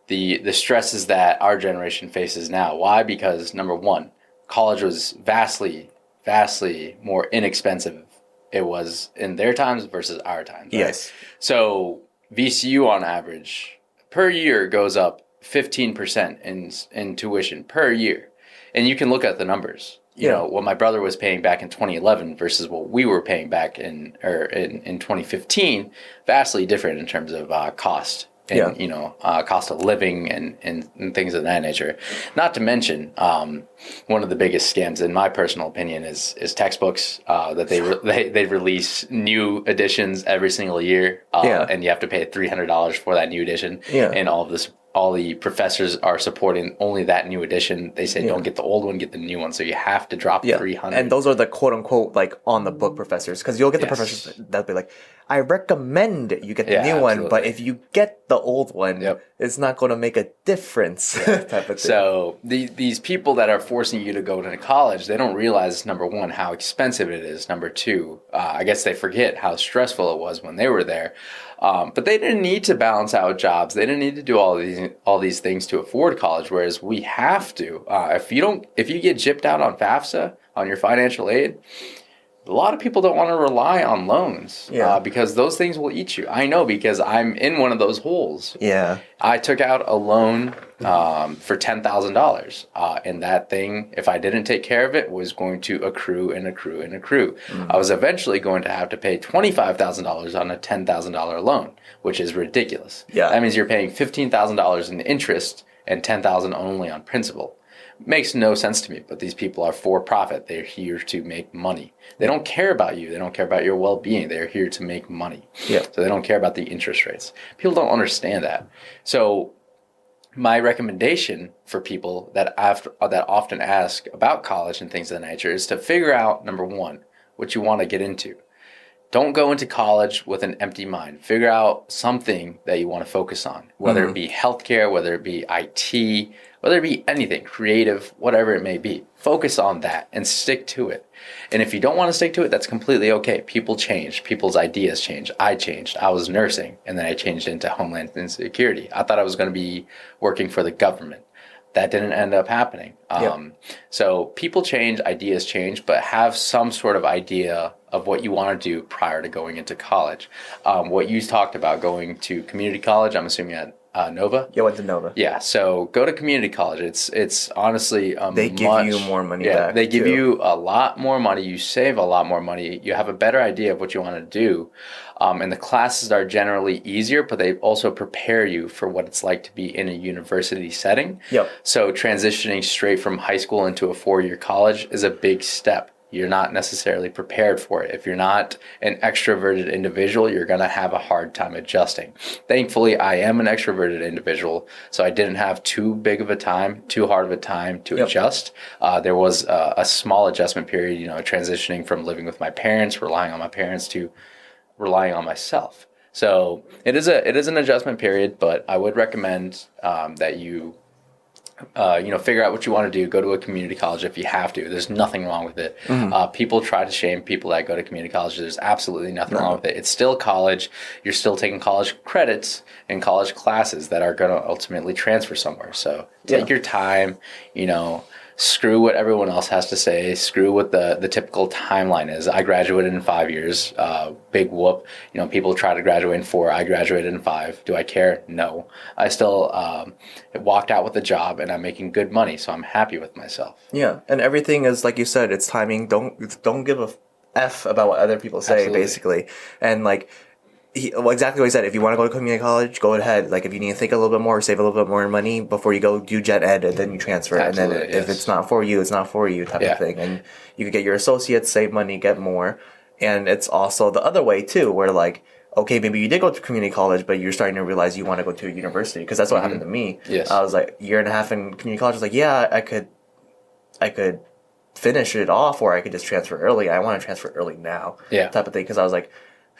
the stresses that our generation faces now. Why? Because number one, college was vastly more inexpensive. It was in their times versus our times. Right? yes, So VCU on average per year goes up 15% in tuition per year, and you can look at the numbers. You know what my brother was paying back in 2011 versus what we were paying back in 2015, vastly different in terms of cost. And, cost of living and things of that nature. Not to mention, one of the biggest scams, in my personal opinion, is textbooks that they release new editions every single year, and you have to pay $300 for that new edition. Yeah. And all the professors are supporting only that new edition. They say don't get the old one, get the new one. So you have to drop $300. And those are the quote unquote like on the book professors, because you'll get the professors that'll be like, I recommend you get the new one, but if you get the old one, it's not going to make a difference. Type of thing. So these people that are forcing you to go to college, they don't realize, number one, how expensive it is. Number two, I guess they forget how stressful it was when they were there. But they didn't need to balance out jobs. They didn't need to do all these things to afford college, whereas we have to. If you get gypped out on FAFSA, on your financial aid, a lot of people don't want to rely on loans because those things will eat you. I know because I'm in one of those holes. Yeah. I took out a loan for $10,000, and that thing, if I didn't take care of it, was going to accrue and accrue and accrue. I was eventually going to have to pay $25,000 on a $10,000 loan, which is ridiculous. Yeah. That means you're paying $15,000 in interest and $10,000 only on principal. Makes no sense to me, but these people are for profit. They're here to make money. They don't care about you. They don't care about your well-being. They're here to make money. Yeah. So they don't care about the interest rates. People don't understand that. So my recommendation for people that often ask about college and things of that nature is to figure out, number one, what you want to get into. Don't go into college with an empty mind. Figure out something that you want to focus on, whether it be healthcare, whether it be IT, whether it be anything, creative, whatever it may be. Focus on that and stick to it. And if you don't want to stick to it, that's completely okay. People change. People's ideas change. I changed. I was nursing, and then I changed into Homeland Security. I thought I was going to be working for the government. That didn't end up happening. So people change, ideas change, but have some sort of idea of what you want to do prior to going into college. What you talked about, going to community college, I'm assuming at Nova? Yeah, went to Nova. Yeah, so go to community college. It's honestly they give you more money back. They give you a lot more money. You save a lot more money. You have a better idea of what you want to do. And the classes are generally easier, but they also prepare you for what it's like to be in a university setting. Yep. So transitioning straight from high school into a 4-year college is a big step. You're not necessarily prepared for it. If you're not an extroverted individual, you're going to have a hard time adjusting. Thankfully, I am an extroverted individual, so I didn't have too hard of a time to adjust. There was a small adjustment period, transitioning from living with my parents, relying on my parents, to relying on myself. So it is an adjustment period, but I would recommend that you figure out what you want to do. Go to a community college if you have to. There's nothing wrong with it. People try to shame people that go to community college. There's absolutely nothing wrong with it. It's still college. You're still taking college credits and college classes that are going to ultimately transfer somewhere. So take your time, screw what everyone else has to say. Screw what the typical timeline is. I graduated in 5 years. Big whoop. People try to graduate in 4. I graduated in 5. Do I care? No. I still walked out with a job, and I'm making good money, so I'm happy with myself. Yeah, and everything is like you said. It's timing. Don't give a F about what other people say, Absolutely. basically. And like, exactly what he said. If you want to go to community college, go ahead. Like, if you need to think a little bit more, save a little bit more money before you go do gen ed, and then you transfer. Absolutely, and then if it's not for you, it's not for you, type of thing. And you could get your associates, save money, get more. And it's also the other way too, where like, okay, maybe you did go to community college, but you're starting to realize you want to go to a university, because that's what happened to me. Yes. I was like year and a half in community college. I was like, yeah, I could finish it off, or I could just transfer early. I want to transfer early now, type of thing. Because I was like,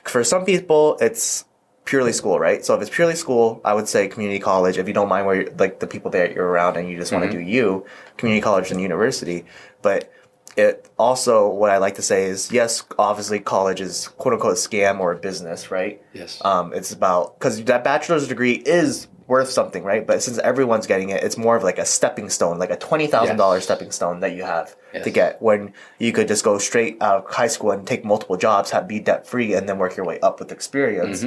for some people, it's purely school, right? So if it's purely school, I would say community college. If you don't mind where you're, like the people that you're around and you just want to do community college and university. But it also, what I like to say is, yes, obviously college is quote unquote a scam or a business, right? Yes. It's about, because that bachelor's degree is worth something, right? But since everyone's getting it, it's more of like a stepping stone, like a $20,000 stepping stone that you have to get, when you could just go straight out of high school and take multiple jobs, be debt free, and then work your way up with experience.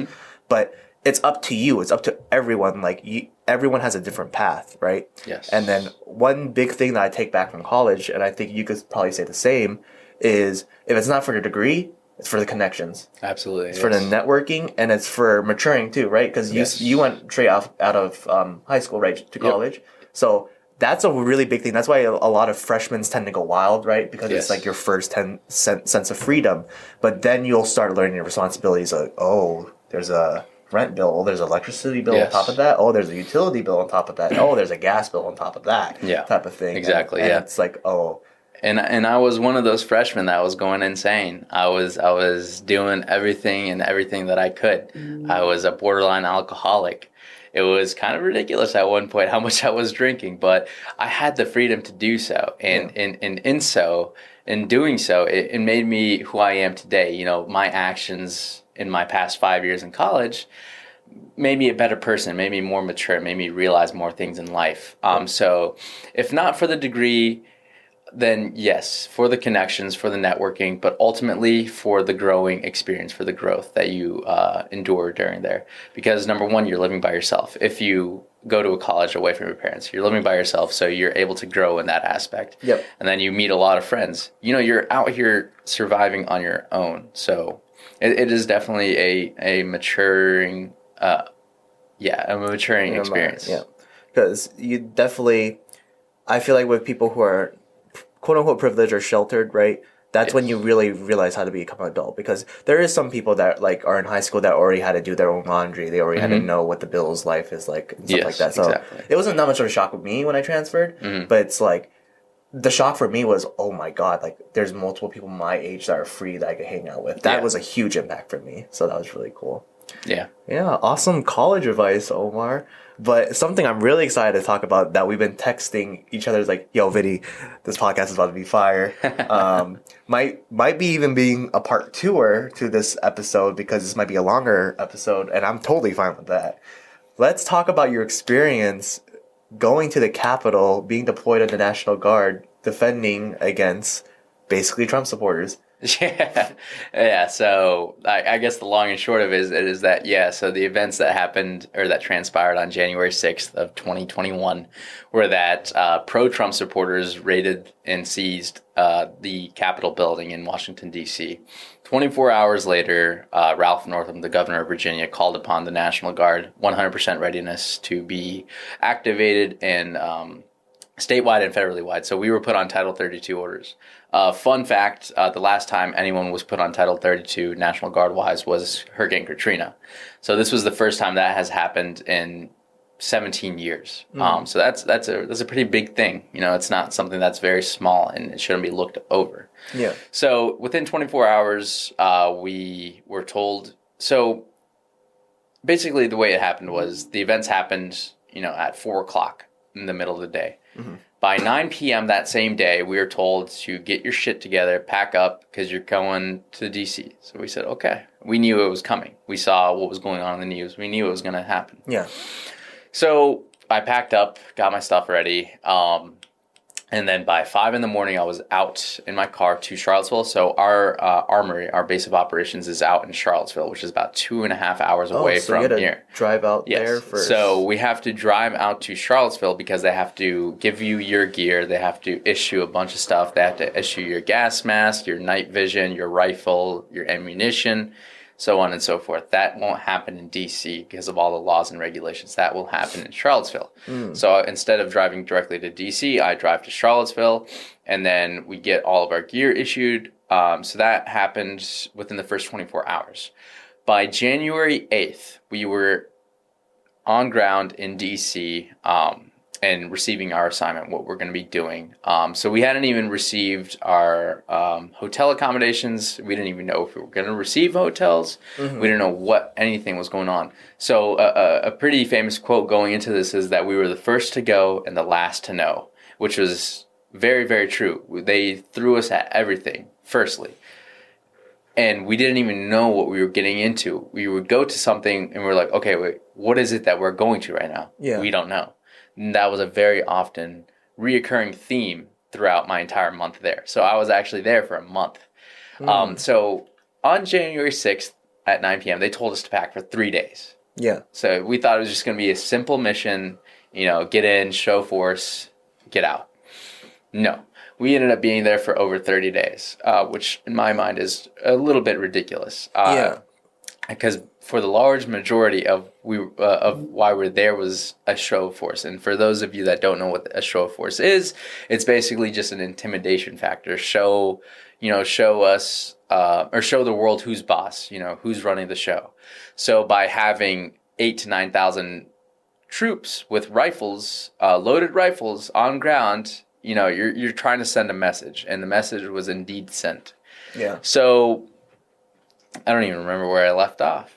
But it's up to you. It's up to everyone. Like, everyone has a different path, right? Yes. And then one big thing that I take back from college, and I think you could probably say the same, is if it's not for your degree, it's for the connections. Absolutely. It's for the networking, and it's for maturing too, right? Because you went straight out of high school, right, to college. So that's a really big thing. That's why a lot of freshmen tend to go wild, right? Because it's like your first sense of freedom. But then you'll start learning your responsibilities. Like, oh, there's a rent bill. Oh, there's an electricity bill on top of that. Oh, there's a utility bill on top of that. Oh, there's a gas bill on top of that. Type of thing. Exactly. And it's like, oh. And I was one of those freshmen that was going insane. I was doing everything that I could. I was a borderline alcoholic. It was kind of ridiculous at one point how much I was drinking, but I had the freedom to do so. And in doing so, it made me who I am today. You know, my actions in my past 5 years in college made me a better person, made me more mature, made me realize more things in life. So if not for the degree, then yes, for the connections, for the networking, but ultimately for the growing experience, for the growth that you endure during there. Because number one, you're living by yourself. If you go to a college away from your parents, you're living by yourself, so you're able to grow in that aspect. And then you meet a lot of friends. You know, you're out here surviving on your own. So it is definitely a maturing, a maturing experience. Because you definitely, I feel like with people who are quote unquote privileged or sheltered, right? That's when you really realize how to become an adult. Because there is some people that like are in high school that already had to do their own laundry. They already had to know what the bills life is like and stuff like that. So it wasn't that much of a shock with me when I transferred, but it's like the shock for me was, oh my God, like there's multiple people my age that are free that I could hang out with. That was a huge impact for me. So that was really cool. Yeah, awesome college advice, Omar. But something I'm really excited to talk about that we've been texting each other is like, yo, Viddy, this podcast is about to be fire. Might be even being a part two-er to this episode, because this might be a longer episode, and I'm totally fine with that. Let's talk about your experience going to the Capitol, being deployed in the National Guard, defending against basically Trump supporters. Yeah. So I guess the long and short of it is that, so the events that happened or that transpired on January 6th of 2021 were that pro-Trump supporters raided and seized the Capitol building in Washington, D.C. 24 hours later, Ralph Northam, the governor of Virginia, called upon the National Guard 100% readiness to be activated and statewide and federally wide. So we were put on Title 32 orders. Fun fact, the last time anyone was put on Title 32 National Guard-wise was Hurricane Katrina. So this was the first time that has happened in 17 years. So that's a pretty big thing. You know, it's not something that's very small, and it shouldn't be looked over. Yeah. So within 24 hours, we were told. So basically, the way it happened was the events happened, at 4:00 in the middle of the day. By 9 p.m. that same day, we were told to get your shit together, pack up, because you're going to D.C. So we said, okay. We knew it was coming. We saw what was going on in the news. We knew it was going to happen. Yeah. So I packed up, got my stuff ready. And then by 5 in the morning, I was out in my car to Charlottesville. So our armory, our base of operations, is out in Charlottesville, which is about 2.5 hours away so you from had to here. drive out Yes. there first. So we have to drive out to Charlottesville because they have to give you your gear. They have to issue a bunch of stuff. They have to issue your gas mask, your night vision, your rifle, your ammunition, so on and so forth. That won't happen in DC because of all the laws and regulations. That will happen in Charlottesville. So instead of driving directly to DC, I drive to Charlottesville, and then we get all of our gear issued. So that happened within the first 24 hours. By January 8th, we were on ground in DC and receiving our assignment, what we're going to be doing. So we hadn't even received our hotel accommodations. We didn't even know if we were going to receive hotels. We didn't know what anything was going on. So a pretty famous quote going into this is that we were the first to go and the last to know, which was very, very true. They threw us at everything, firstly. And we didn't even know what we were getting into. We would go to something and we're like, okay, wait, what is it that we're going to right now? Yeah. We don't know. And that was a very often reoccurring theme throughout my entire month there. So I was actually there for a month. So on January 6th at 9 p.m., they told us to pack for 3 days. Yeah. So we thought it was just going to be a simple mission, get in, show force, get out. No. We ended up being there for over 30 days, which in my mind is a little bit ridiculous. Because for the large majority of why we're there was a show of force. And for those of you that don't know what a show of force is, it's basically just an intimidation factor. Show us or show the world who's boss, who's running the show. So by having 8,000 to 9,000 troops with rifles, loaded rifles on ground, you're trying to send a message, and the message was indeed sent. Yeah. So I don't even remember where I left off.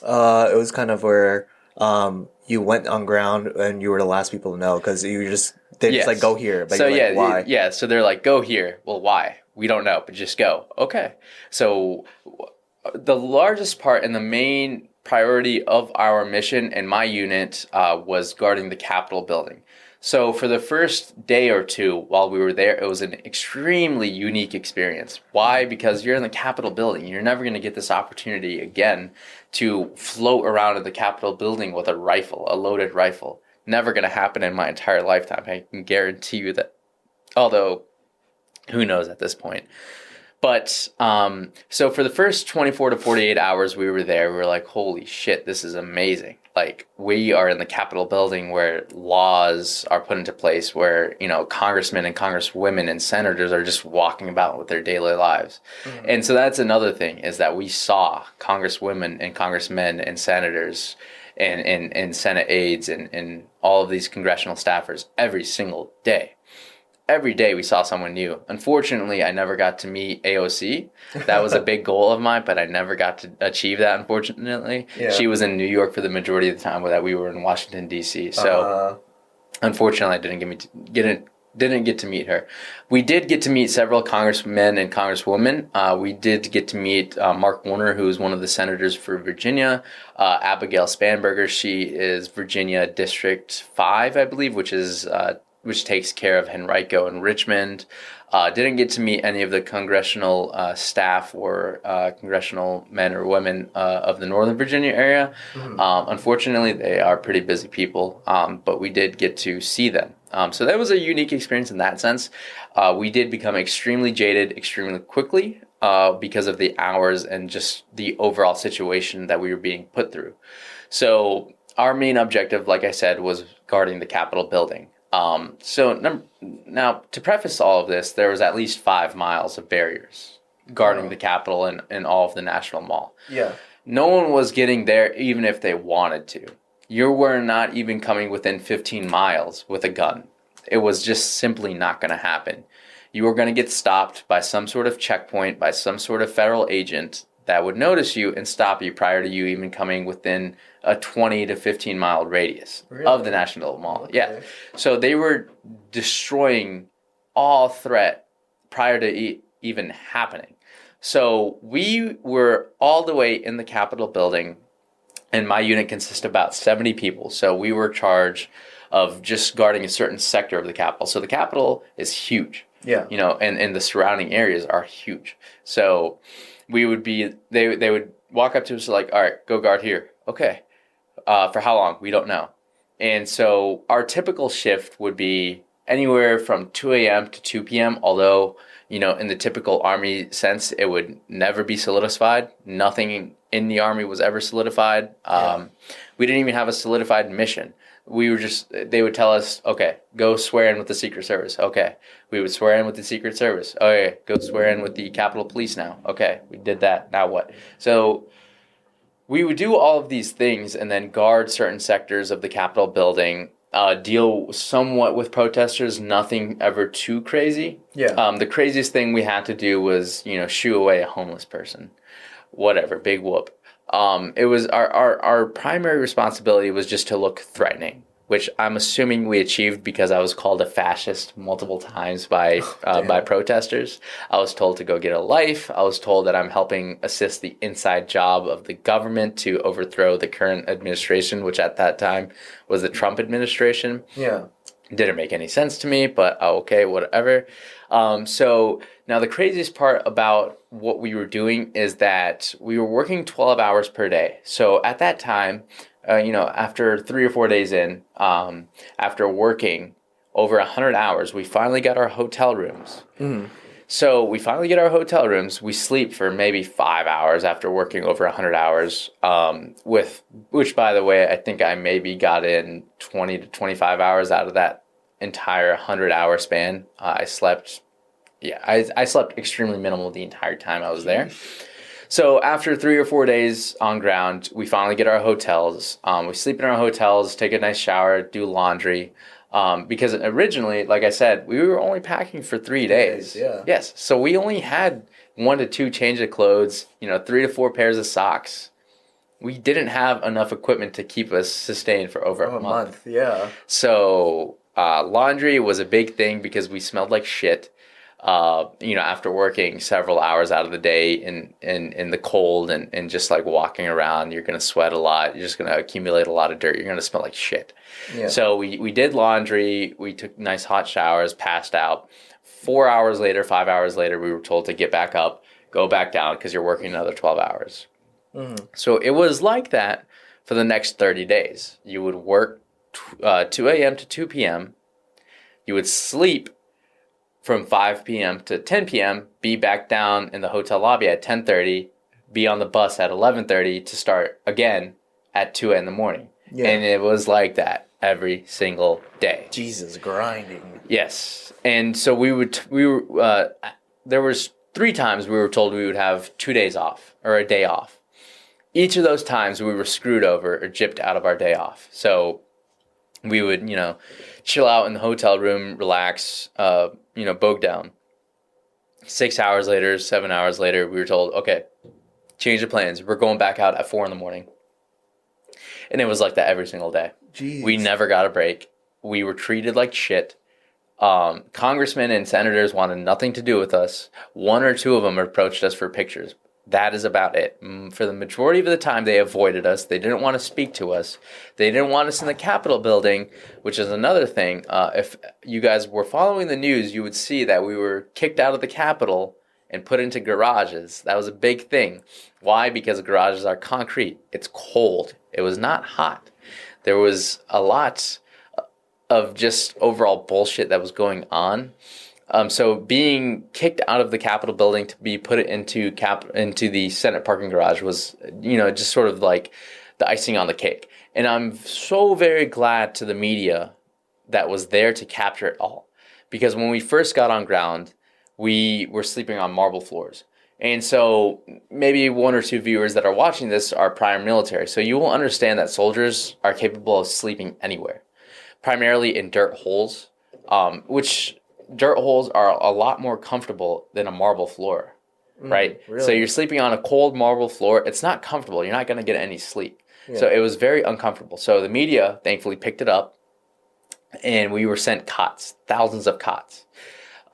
It was kind of where you went on ground and you were the last people to know because they just like go here. But so you're like, why? Yeah. So they're like, go here. Well, why? We don't know, but just go. Okay. So the largest part and the main priority of our mission and my unit was guarding the Capitol building. So for the first day or two while we were there, it was an extremely unique experience. Why? Because you're in the Capitol building. You're never going to get this opportunity again to float around in the Capitol building with a rifle, a loaded rifle. Never going to happen in my entire lifetime. I can guarantee you that. Although, who knows at this point. But so for the first 24 to 48 hours we were there, we were like, holy shit, this is amazing. Like, we are in the Capitol building where laws are put into place, where, congressmen and congresswomen and senators are just walking about with their daily lives. Mm-hmm. And so that's another thing, is that we saw congresswomen and congressmen and senators and Senate aides and all of these congressional staffers every single day. Every day we saw someone new. Unfortunately, I never got to meet AOC. That was a big goal of mine, but I never got to achieve that, unfortunately. Yeah. She was in New York for the majority of the time that we were in Washington, D.C. So unfortunately, I didn't get to meet her. We did get to meet several congressmen and congresswomen. We did get to meet Mark Warner, who is one of the senators for Virginia. Abigail Spanberger, she is Virginia District 5, I believe, which takes care of Henrico and Richmond. Didn't get to meet any of the congressional staff or congressional men or women of the Northern Virginia area. Mm-hmm. Unfortunately, they are pretty busy people, but we did get to see them. So that was a unique experience in that sense. We did become extremely jaded extremely quickly because of the hours and just the overall situation that we were being put through. So our main objective, like I said, was guarding the Capitol building. Now, to preface all of this, there was at least 5 miles of barriers guarding the Capitol and all of the National Mall. Yeah. No one was getting there even if they wanted to. You were not even coming within 15 miles with a gun. It was just simply not going to happen. You were going to get stopped by some sort of checkpoint, by some sort of federal agent that would notice you and stop you prior to you even coming within a 20 to 15 mile radius of the National Mall. Okay. Yeah. So they were destroying all threat prior to even happening. So we were all the way in the Capitol building, and my unit consists of about 70 people. So we were charged of just guarding a certain sector of the Capitol. So the Capitol is huge. Yeah. You know, and the surrounding areas are huge. So we would be, they would walk up to us like, all right, go guard here. Okay. For how long? We don't know. And so our typical shift would be anywhere from 2 a.m. to 2 p.m., although, you know, in the typical Army sense, it would never be solidified. Nothing in the Army was ever solidified. We didn't even have a solidified mission. We were just, they would tell us, okay, go swear in with the Secret Service. Okay. We would swear in with the Secret Service. Okay, go swear in with the Capitol Police now. Okay, we did that. Now what? So we would do all of these things and then guard certain sectors of the Capitol building, deal somewhat with protesters, nothing ever too crazy. Yeah. The craziest thing we had to do was, you know, shoo away a homeless person. Whatever, big whoop. It was our primary responsibility was just to look threatening, which I'm assuming we achieved because I was called a fascist multiple times by protesters. I was told to go get a life. I was told that I'm helping assist the inside job of the government to overthrow the current administration, which at that time was the Trump administration. Yeah. Didn't make any sense to me, but okay, whatever. So now the craziest part about what we were doing is that we were working 12 hours per day. So at that time, you know, after 3 or 4 days in, after working over 100 hours, we finally got our hotel rooms. Mm. So we finally get our hotel rooms. We sleep for maybe 5 hours after working over 100 hours, which, by the way, I think I maybe got in 20 to 25 hours out of that entire 100-hour span. I slept extremely minimal the entire time I was there. So after 3 or 4 days on ground, we finally get our hotels. We sleep in our hotels, take a nice shower, do laundry. Because originally, like I said, we were only packing for 3 days. Yeah. Yes. So we only had 1 to 2 changes of clothes, 3 to 4 pairs of socks. We didn't have enough equipment to keep us sustained for over a month. Yeah. So laundry was a big thing because we smelled like shit. After working several hours out of the day in the cold and just like walking around, you're going to sweat a lot. You're just going to accumulate a lot of dirt. You're going to smell like shit. Yeah. So we did laundry. We took nice hot showers, passed out. 4 hours later, 5 hours later, we were told to get back up, go back down because you're working another 12 hours. Mm-hmm. So it was like that for the next 30 days. You would work 2 a.m. to 2 p.m. You would sleep from 5 p.m. to 10 p.m., be back down in the hotel lobby at 10:30, be on the bus at 11:30 to start again at 2 in the morning. Yeah. And it was like that every single day. Jesus, grinding. Yes. And so there was 3 times we were told we would have 2 days off or a day off. Each of those times we were screwed over or gypped out of our day off. So we would, chill out in the hotel room, relax, bogue down. 6 hours later, 7 hours later, we were told, okay, change the plans. We're going back out at 4 in the morning. And it was like that every single day. Jeez. We never got a break. We were treated like shit. Congressmen and senators wanted nothing to do with us. 1 or 2 of them approached us for pictures. That is about it. For the majority of the time, they avoided us. They didn't want to speak to us. They didn't want us in the Capitol building, which is another thing. If you guys were following the news, you would see that we were kicked out of the Capitol and put into garages. That was a big thing. Why? Because garages are concrete. It's cold. It was not hot. There was a lot of just overall bullshit that was going on. So being kicked out of the Capitol building to be put into the Senate parking garage was, just sort of like the icing on the cake. And I'm so very glad to the media that was there to capture it all. Because when we first got on ground, we were sleeping on marble floors. And so maybe 1 or 2 viewers that are watching this are prior military. So you will understand that soldiers are capable of sleeping anywhere, primarily in dirt holes, which dirt holes are a lot more comfortable than a marble floor, right? Really? So you're sleeping on a cold marble floor. It's not comfortable. You're not going to get any sleep. Yeah. So it was very uncomfortable. So the media thankfully picked it up, and we were sent cots, thousands of cots,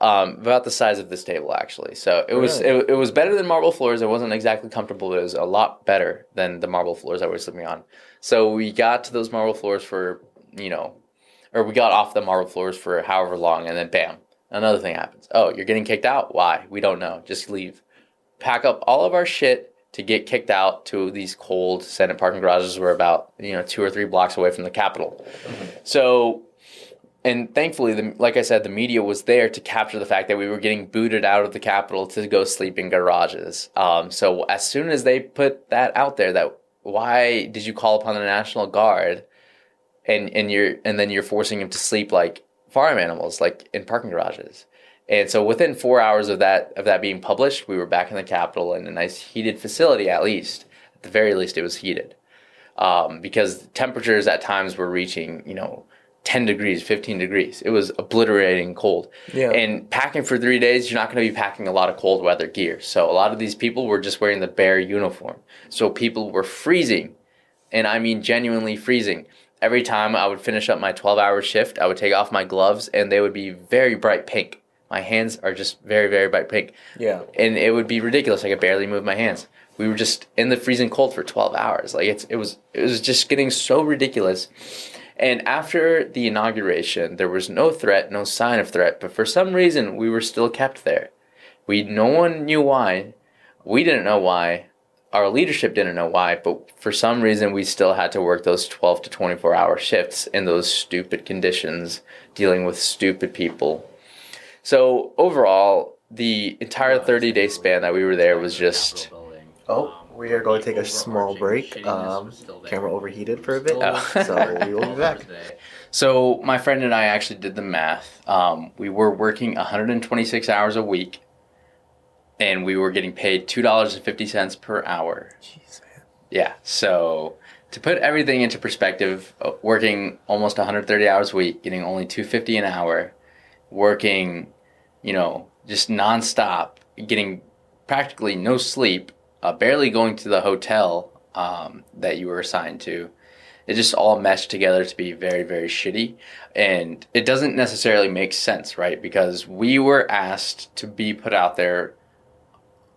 about the size of this table actually. So it was better than marble floors. It wasn't exactly comfortable, but it was a lot better than the marble floors that we were sleeping on. So we got to those marble floors for or we got off the marble floors for however long, and then bam, another thing happens. Oh, you're getting kicked out? Why? We don't know. Just leave. Pack up all of our shit to get kicked out to these cold Senate parking garages. We're about 2 or 3 blocks away from the Capitol. So, and thankfully, like I said, the media was there to capture the fact that we were getting booted out of the Capitol to go sleep in garages. So as soon as they put that out there, that why did you call upon the National Guard, and then you're forcing them to sleep like farm animals, like in parking garages. And so within 4 hours of that being published, we were back in the Capitol in a nice heated facility. At the very least, it was heated, because temperatures at times were reaching 10 degrees, 15 degrees. It was obliterating cold. Yeah. And packing for 3 days, you're not going to be packing a lot of cold weather gear. So a lot of these people were just wearing the bare uniform. So people were freezing, and I mean genuinely freezing. Every time I would finish up my 12-hour shift, I would take off my gloves, and they would be very bright pink. My hands are just very, very bright pink. Yeah. And it would be ridiculous. I could barely move my hands. We were just in the freezing cold for 12 hours. Like it was just getting so ridiculous. And after the inauguration, there was no threat, no sign of threat, but for some reason we were still kept there. No one knew why. We didn't know why. Our leadership didn't know why, but for some reason we still had to work those 12 to 24-hour shifts in those stupid conditions, dealing with stupid people. So overall, the entire 30-day span that we were there was just... Oh, we are going to take a small break. Camera overheated for a bit, so we will be back. So my friend and I actually did the math. We were working 126 hours a week, and we were getting paid $2.50 per hour. Jeez, man. Yeah, so to put everything into perspective, working almost 130 hours a week, getting only $2.50 an hour, working, just nonstop, getting practically no sleep, barely going to the hotel that you were assigned to. It just all meshed together to be very, very shitty. And it doesn't necessarily make sense, right? Because we were asked to be put out there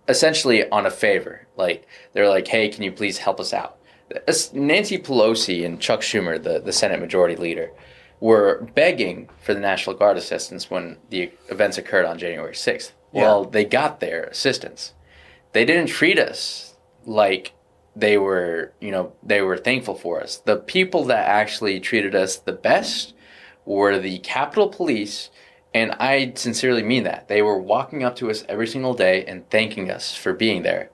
essentially on a favor. Like, they're like, hey, can you please help us out? Nancy Pelosi and Chuck Schumer, the Senate Majority Leader, were begging for the National Guard assistance when the events occurred on January 6th. Well, they got their assistance. They didn't treat us like they were thankful for us. The people that actually treated us the best were the Capitol Police, and I sincerely mean that. They were walking up to us every single day and thanking us for being there.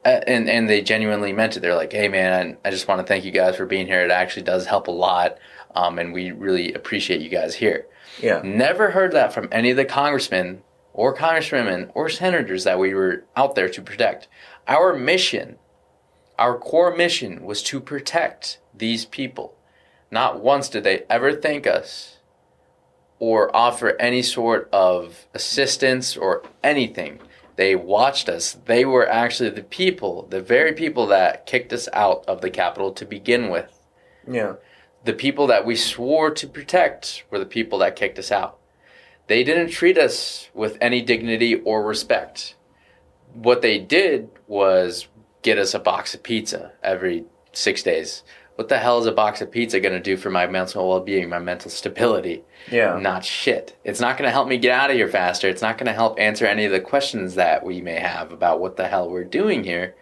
And they genuinely meant it. They're like, hey, man, I just want to thank you guys for being here. It actually does help a lot. And we really appreciate you guys here. Yeah. Never heard that from any of the congressmen or congresswomen or senators that we were out there to protect. Our mission, our core mission, was to protect these people. Not once did they ever thank us or offer any sort of assistance or anything. They watched us. They were actually the very people that kicked us out of the Capitol to begin with. Yeah. The people that we swore to protect were the people that kicked us out. They didn't treat us with any dignity or respect. What they did was get us a box of pizza every 6 days. What the hell is a box of pizza going to do for my mental well-being, my mental stability? Yeah. Not shit. It's not going to help me get out of here faster. It's not going to help answer any of the questions that we may have about what the hell we're doing here.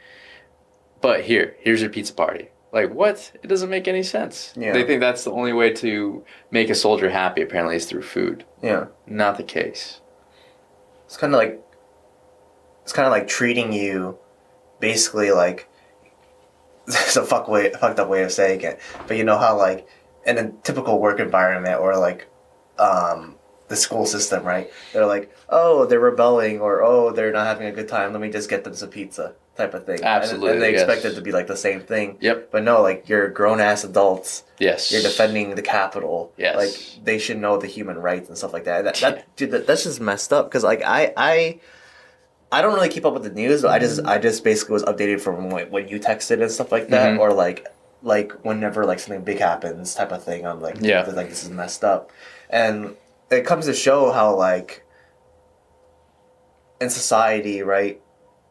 But here's your pizza party. Like, what? It doesn't make any sense. Yeah. They think that's the only way to make a soldier happy, apparently, is through food. Yeah. Not the case. It's kind of like treating you basically like, it's a fucked up way of saying it, but you know how like in a typical work environment or like the school system, right? They're like, oh, they're rebelling, or oh, they're not having a good time, let me just get them some pizza type of thing. Absolutely. And they yes. expect it to be like the same thing. Yep. But no, like, you're grown ass adults. Yes. You're defending the Capitol. Yes. Like, they should know the human rights and stuff like that. Dude, that's just messed up. Because like I don't really keep up with the news. I just basically was updated from when you texted and stuff like that, or like whenever like something big happens type of thing. I'm like, yeah, like, this is messed up. And it comes to show how like in society, right,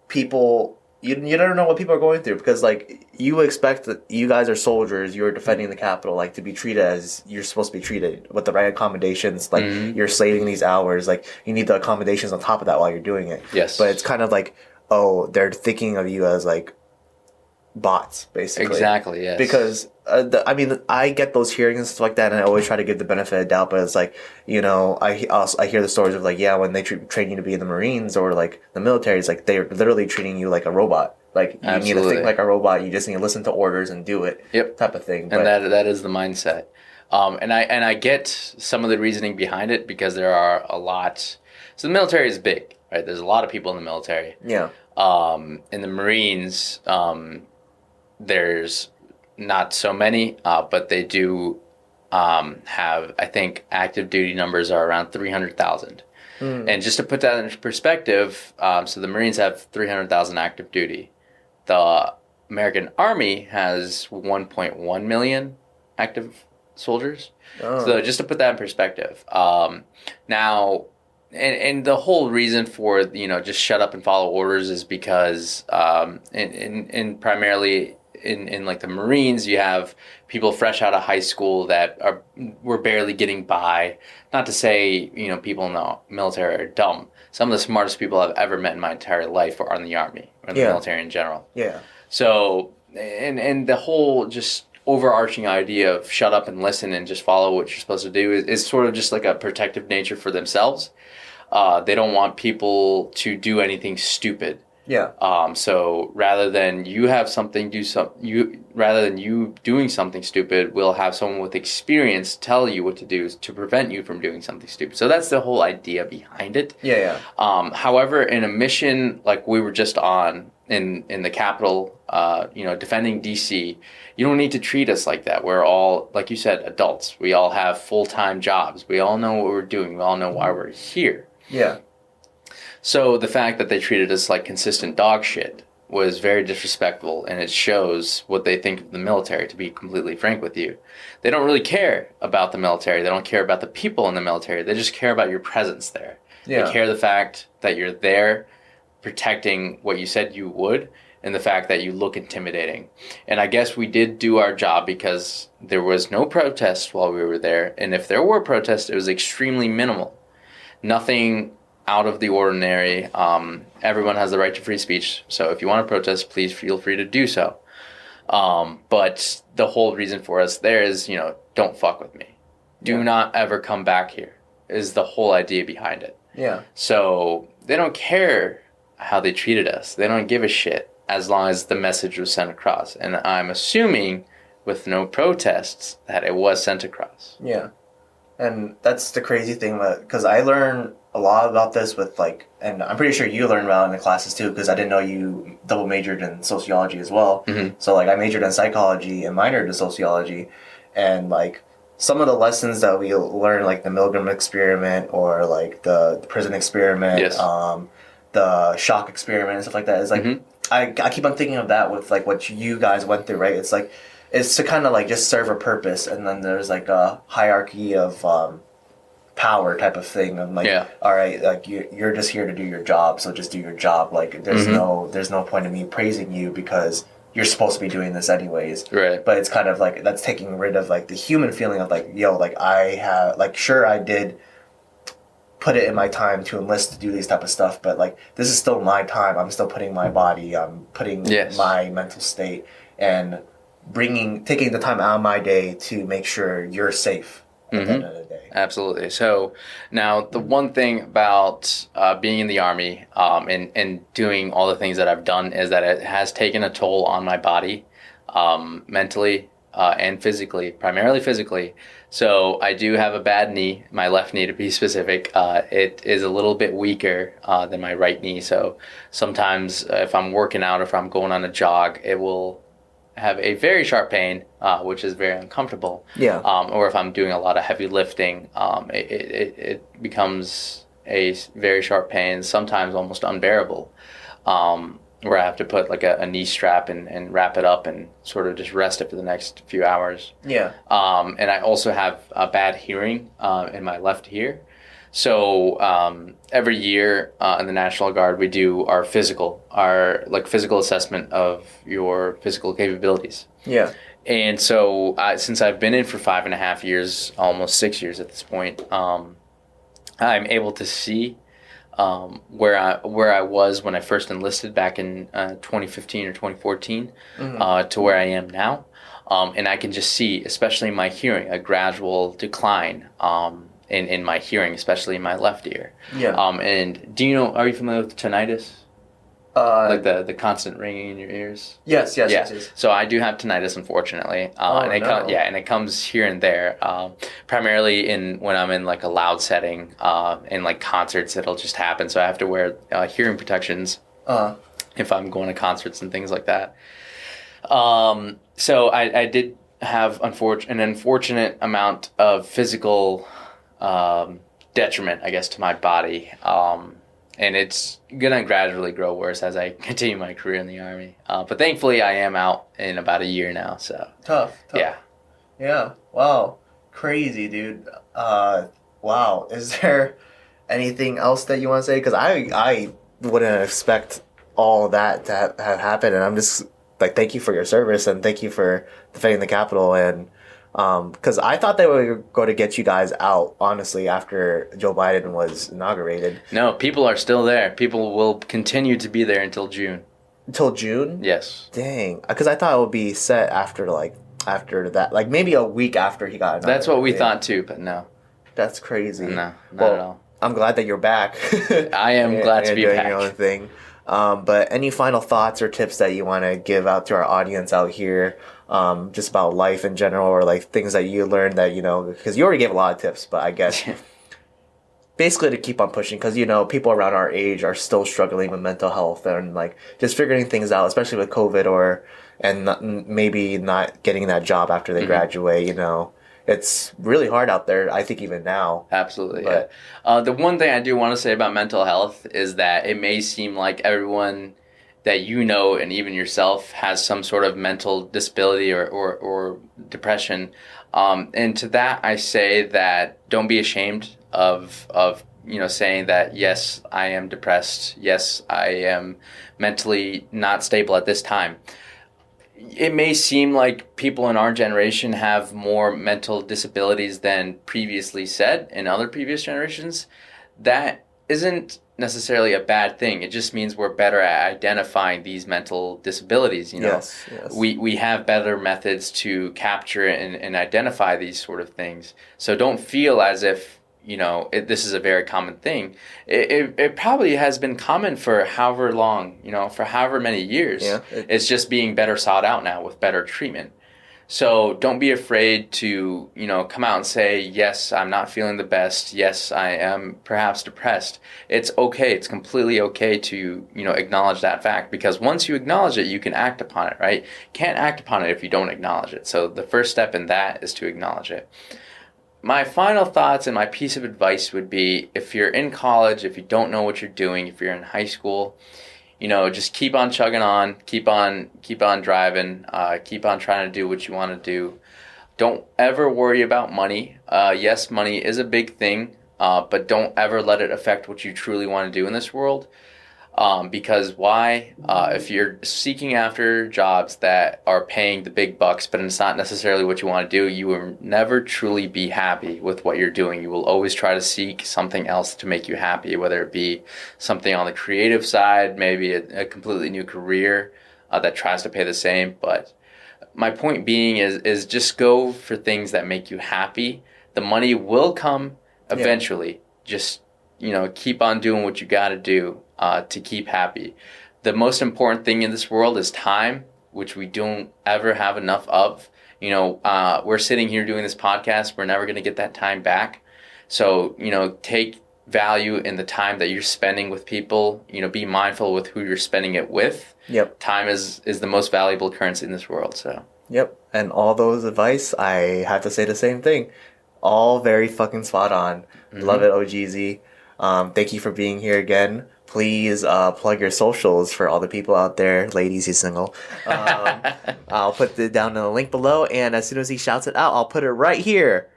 people you don't know what people are going through, because like you expect that you guys are soldiers, you're defending the capital, like to be treated as you're supposed to be treated with the right accommodations. Like you're slaving these hours, like you need the accommodations on top of that while you're doing it. Yes. But it's kind of like, oh, they're thinking of you as like bots, basically. Exactly. Yes. Because I mean, I get those hearings and stuff like that, and I always try to give the benefit of doubt. But it's like, you know, I hear the stories of like, yeah, when they train you to be in the Marines or like the military, it's like they're literally treating you like a robot. Like you need to think like a robot. You just need to listen to orders and do it. Yep. Type of thing. And that is the mindset. And I get some of the reasoning behind it, because there are a lot. So the military is big, right? There's a lot of people in the military. Yeah. In the Marines, there's not so many, but they do have, I think, active duty numbers are around 300,000. And just to put that in perspective, so the Marines have 300,000 active duty. The American Army has 1.1 million active soldiers. So just to put that in perspective, now, and the whole reason for, you know, just shut up and follow orders is because in primarily in like the Marines, you have people fresh out of high school that were barely getting by. Not to say, you know, people in the military are dumb. Some of the smartest people I've ever met in my entire life are in the Army or in the military in general. Yeah. So, and the whole just overarching idea of shut up and listen and just follow what you're supposed to do is sort of just like a protective nature for themselves. They don't want people to do anything stupid. Yeah. So rather than you doing something stupid, we'll have someone with experience tell you what to do to prevent you from doing something stupid. So that's the whole idea behind it. Yeah. However, in a mission like we were just on in the Capitol, you know, defending DC, you don't need to treat us like that. We're all, like you said, adults. We all have full-time jobs. We all know what we're doing. We all know why we're here. Yeah. So the fact that they treated us like consistent dog shit was very disrespectful, and it shows what they think of the military, to be completely frank with you. They don't really care about the military. They don't care about the people in the military. They just care about your presence there. Yeah. They care the fact that you're there protecting what you said you would, and the fact that you look intimidating. And I guess we did do our job because there was no protest while we were there, and if there were protests, it was extremely minimal. Nothing out of the ordinary. Everyone has the right to free speech, so if you want to protest, please feel free to do so. But the whole reason for us there is, you know, don't fuck with me. Do not ever come back here, is the whole idea behind it. Yeah. So they don't care how they treated us. They don't give a shit as long as the message was sent across. And I'm assuming with no protests that it was sent across. Yeah. And that's the crazy thing, because I learned a lot about this with like, and I'm pretty sure you learned about it in the classes too, because I didn't know you double majored in sociology as well. Mm-hmm. So like I majored in psychology and minored in sociology, and like some of the lessons that we learned, like the Milgram experiment or like the prison experiment, yes. The shock experiment and stuff like that, is like, mm-hmm. I keep on thinking of that with like what you guys went through, right? It's like, it's to kind of like just serve a purpose, and then there's like a hierarchy of power type of thing. I'm like, all right, like you're just here to do your job, so just do your job. Like there's mm-hmm. there's no point in me praising you because you're supposed to be doing this anyways. Right. But it's kind of like that's taking rid of like the human feeling of like, yo, like I have, like, sure, I did put it in my time to enlist to do these type of stuff, but like this is still my time. I'm still putting my body, I'm putting my mental state, and taking the time out of my day to make sure you're safe at mm-hmm. the end of the day. Absolutely. So now the one thing about being in the Army and doing all the things that I've done is that it has taken a toll on my body, mentally and physically, primarily physically. So I do have a bad knee, my left knee to be specific. It is a little bit weaker than my right knee. So sometimes if I'm working out or if I'm going on a jog, it will have a very sharp pain, which is very uncomfortable. Yeah. Or if I'm doing a lot of heavy lifting, it becomes a very sharp pain, sometimes almost unbearable, where I have to put like a knee strap and wrap it up and sort of just rest it for the next few hours. Yeah. And I also have a bad hearing in my left ear. So every year in the National Guard, we do our physical assessment of your physical capabilities. Yeah. And so since I've been in for 5.5 years, almost 6 years at this point, I'm able to see where I was when I first enlisted back in 2015 or 2014 to where I am now. And I can just see, especially in my hearing, a gradual decline in my hearing, especially in my left ear. Yeah. And are you familiar with tinnitus? Like the constant ringing in your ears? Yes. So I do have tinnitus, unfortunately. And it comes here and there. Primarily when I'm in like a loud setting, in like concerts, it'll just happen. So I have to wear hearing protections if I'm going to concerts and things like that. So I did have an unfortunate amount of physical detriment, I guess, to my body. And it's gonna gradually grow worse as I continue my career in the Army. But thankfully, I am out in about a year now. So tough. Yeah. Wow. Crazy, dude. Wow. Is there anything else that you want to say? Because I wouldn't expect all that to have happened, and I'm just like, thank you for your service and thank you for defending the Capitol. And because I thought they were going to get you guys out, honestly, after Joe Biden was inaugurated. No, people are still there. People will continue to be there until June. Until June? Yes. Dang. Because I thought it would be set after that, like maybe a week after he got inaugurated. That's what we thought too, but no. That's crazy. No, not at all. I'm glad that you're back. I am glad to be doing back. Your own thing. But any final thoughts or tips that you want to give out to our audience out here, just about life in general, or like things that you learned that, because you already gave a lot of tips, but I guess basically to keep on pushing, because, people around our age are still struggling with mental health and like just figuring things out, especially with COVID maybe not getting that job after they graduate, It's really hard out there, I think, even now. Absolutely, yeah. The one thing I do want to say about mental health is that it may seem like everyone that and even yourself has some sort of mental disability or depression. And to that, I say that don't be ashamed of saying that, yes, I am depressed. Yes, I am mentally not stable at this time. It may seem like people in our generation have more mental disabilities than previously said in other previous generations. That isn't necessarily a bad thing. It just means we're better at identifying these mental disabilities. Yes. We have better methods to capture and identify these sort of things. So don't feel as if this is a very common thing. It probably has been common for however long, for however many years. Yeah, it's just being better sought out now with better treatment. So don't be afraid to, come out and say, yes, I'm not feeling the best. Yes, I am perhaps depressed. It's okay. It's completely okay to, acknowledge that fact, because once you acknowledge it, you can act upon it, right? Can't act upon it if you don't acknowledge it. So the first step in that is to acknowledge it. My final thoughts and my piece of advice would be, if you're in college, if you don't know what you're doing, if you're in high school, just keep on chugging on, keep on driving, keep on trying to do what you want to do. Don't ever worry about money. Yes, money is a big thing, but don't ever let it affect what you truly want to do in this world. Because why? If you're seeking after jobs that are paying the big bucks, but it's not necessarily what you want to do, you will never truly be happy with what you're doing. You will always try to seek something else to make you happy, whether it be something on the creative side, maybe a completely new career that tries to pay the same. But my point being is just go for things that make you happy. The money will come eventually. Yeah. Just, keep on doing what you got to do. To keep happy. The most important thing in this world is time, which we don't ever have enough of. We're sitting here doing this podcast. We're never going to get that time back. So, take value in the time that you're spending with people. Be mindful with who you're spending it with. Yep. Time is the most valuable currency in this world. So. Yep. And all those advice, I have to say the same thing. All very fucking spot on. Love it, OGZ. Thank you for being here again. Please plug your socials for all the people out there. Ladies, he's single. I'll put it down in the link below, and as soon as he shouts it out, I'll put it right here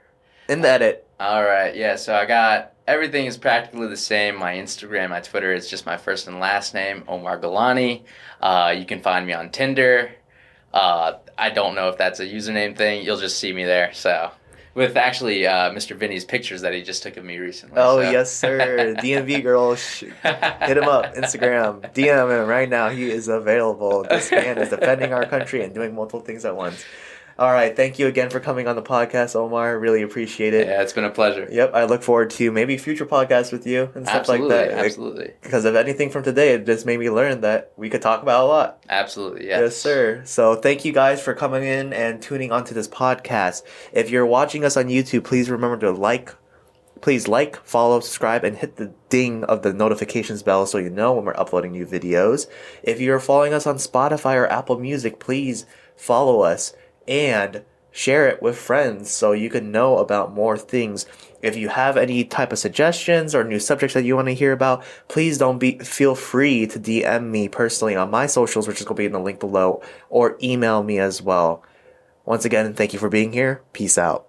in the edit. All right, yeah, so I got Everything is practically the same. My Instagram, my Twitter is just my first and last name, Omar Gelani. You can find me on Tinder. I don't know if that's a username thing. You'll just see me there. So, with actually Mr. Vinny's pictures that he just took of me recently. Oh, so. yes, sir. DMV girl, hit him up. Instagram. DM him right now. He is available. This man is defending our country and doing multiple things at once. All right. Thank you again for coming on the podcast, Omar. Really appreciate it. Yeah, it's been a pleasure. Yep. I look forward to maybe future podcasts with you and stuff like that. Absolutely. Because of anything from today, it just made me learn that we could talk about a lot. Absolutely, yes. Yes, sir. So thank you guys for coming in and tuning onto this podcast. If you're watching us on YouTube, please remember to please follow, subscribe, and hit the ding of the notifications bell so you know when we're uploading new videos. If you're following us on Spotify or Apple Music, please follow us and share it with friends so you can know about more things. If you have any type of suggestions or new subjects that you want to hear about, please feel free to DM me personally on my socials, which is going to be in the link below, or email me as well. Once again, thank you for being here. Peace out.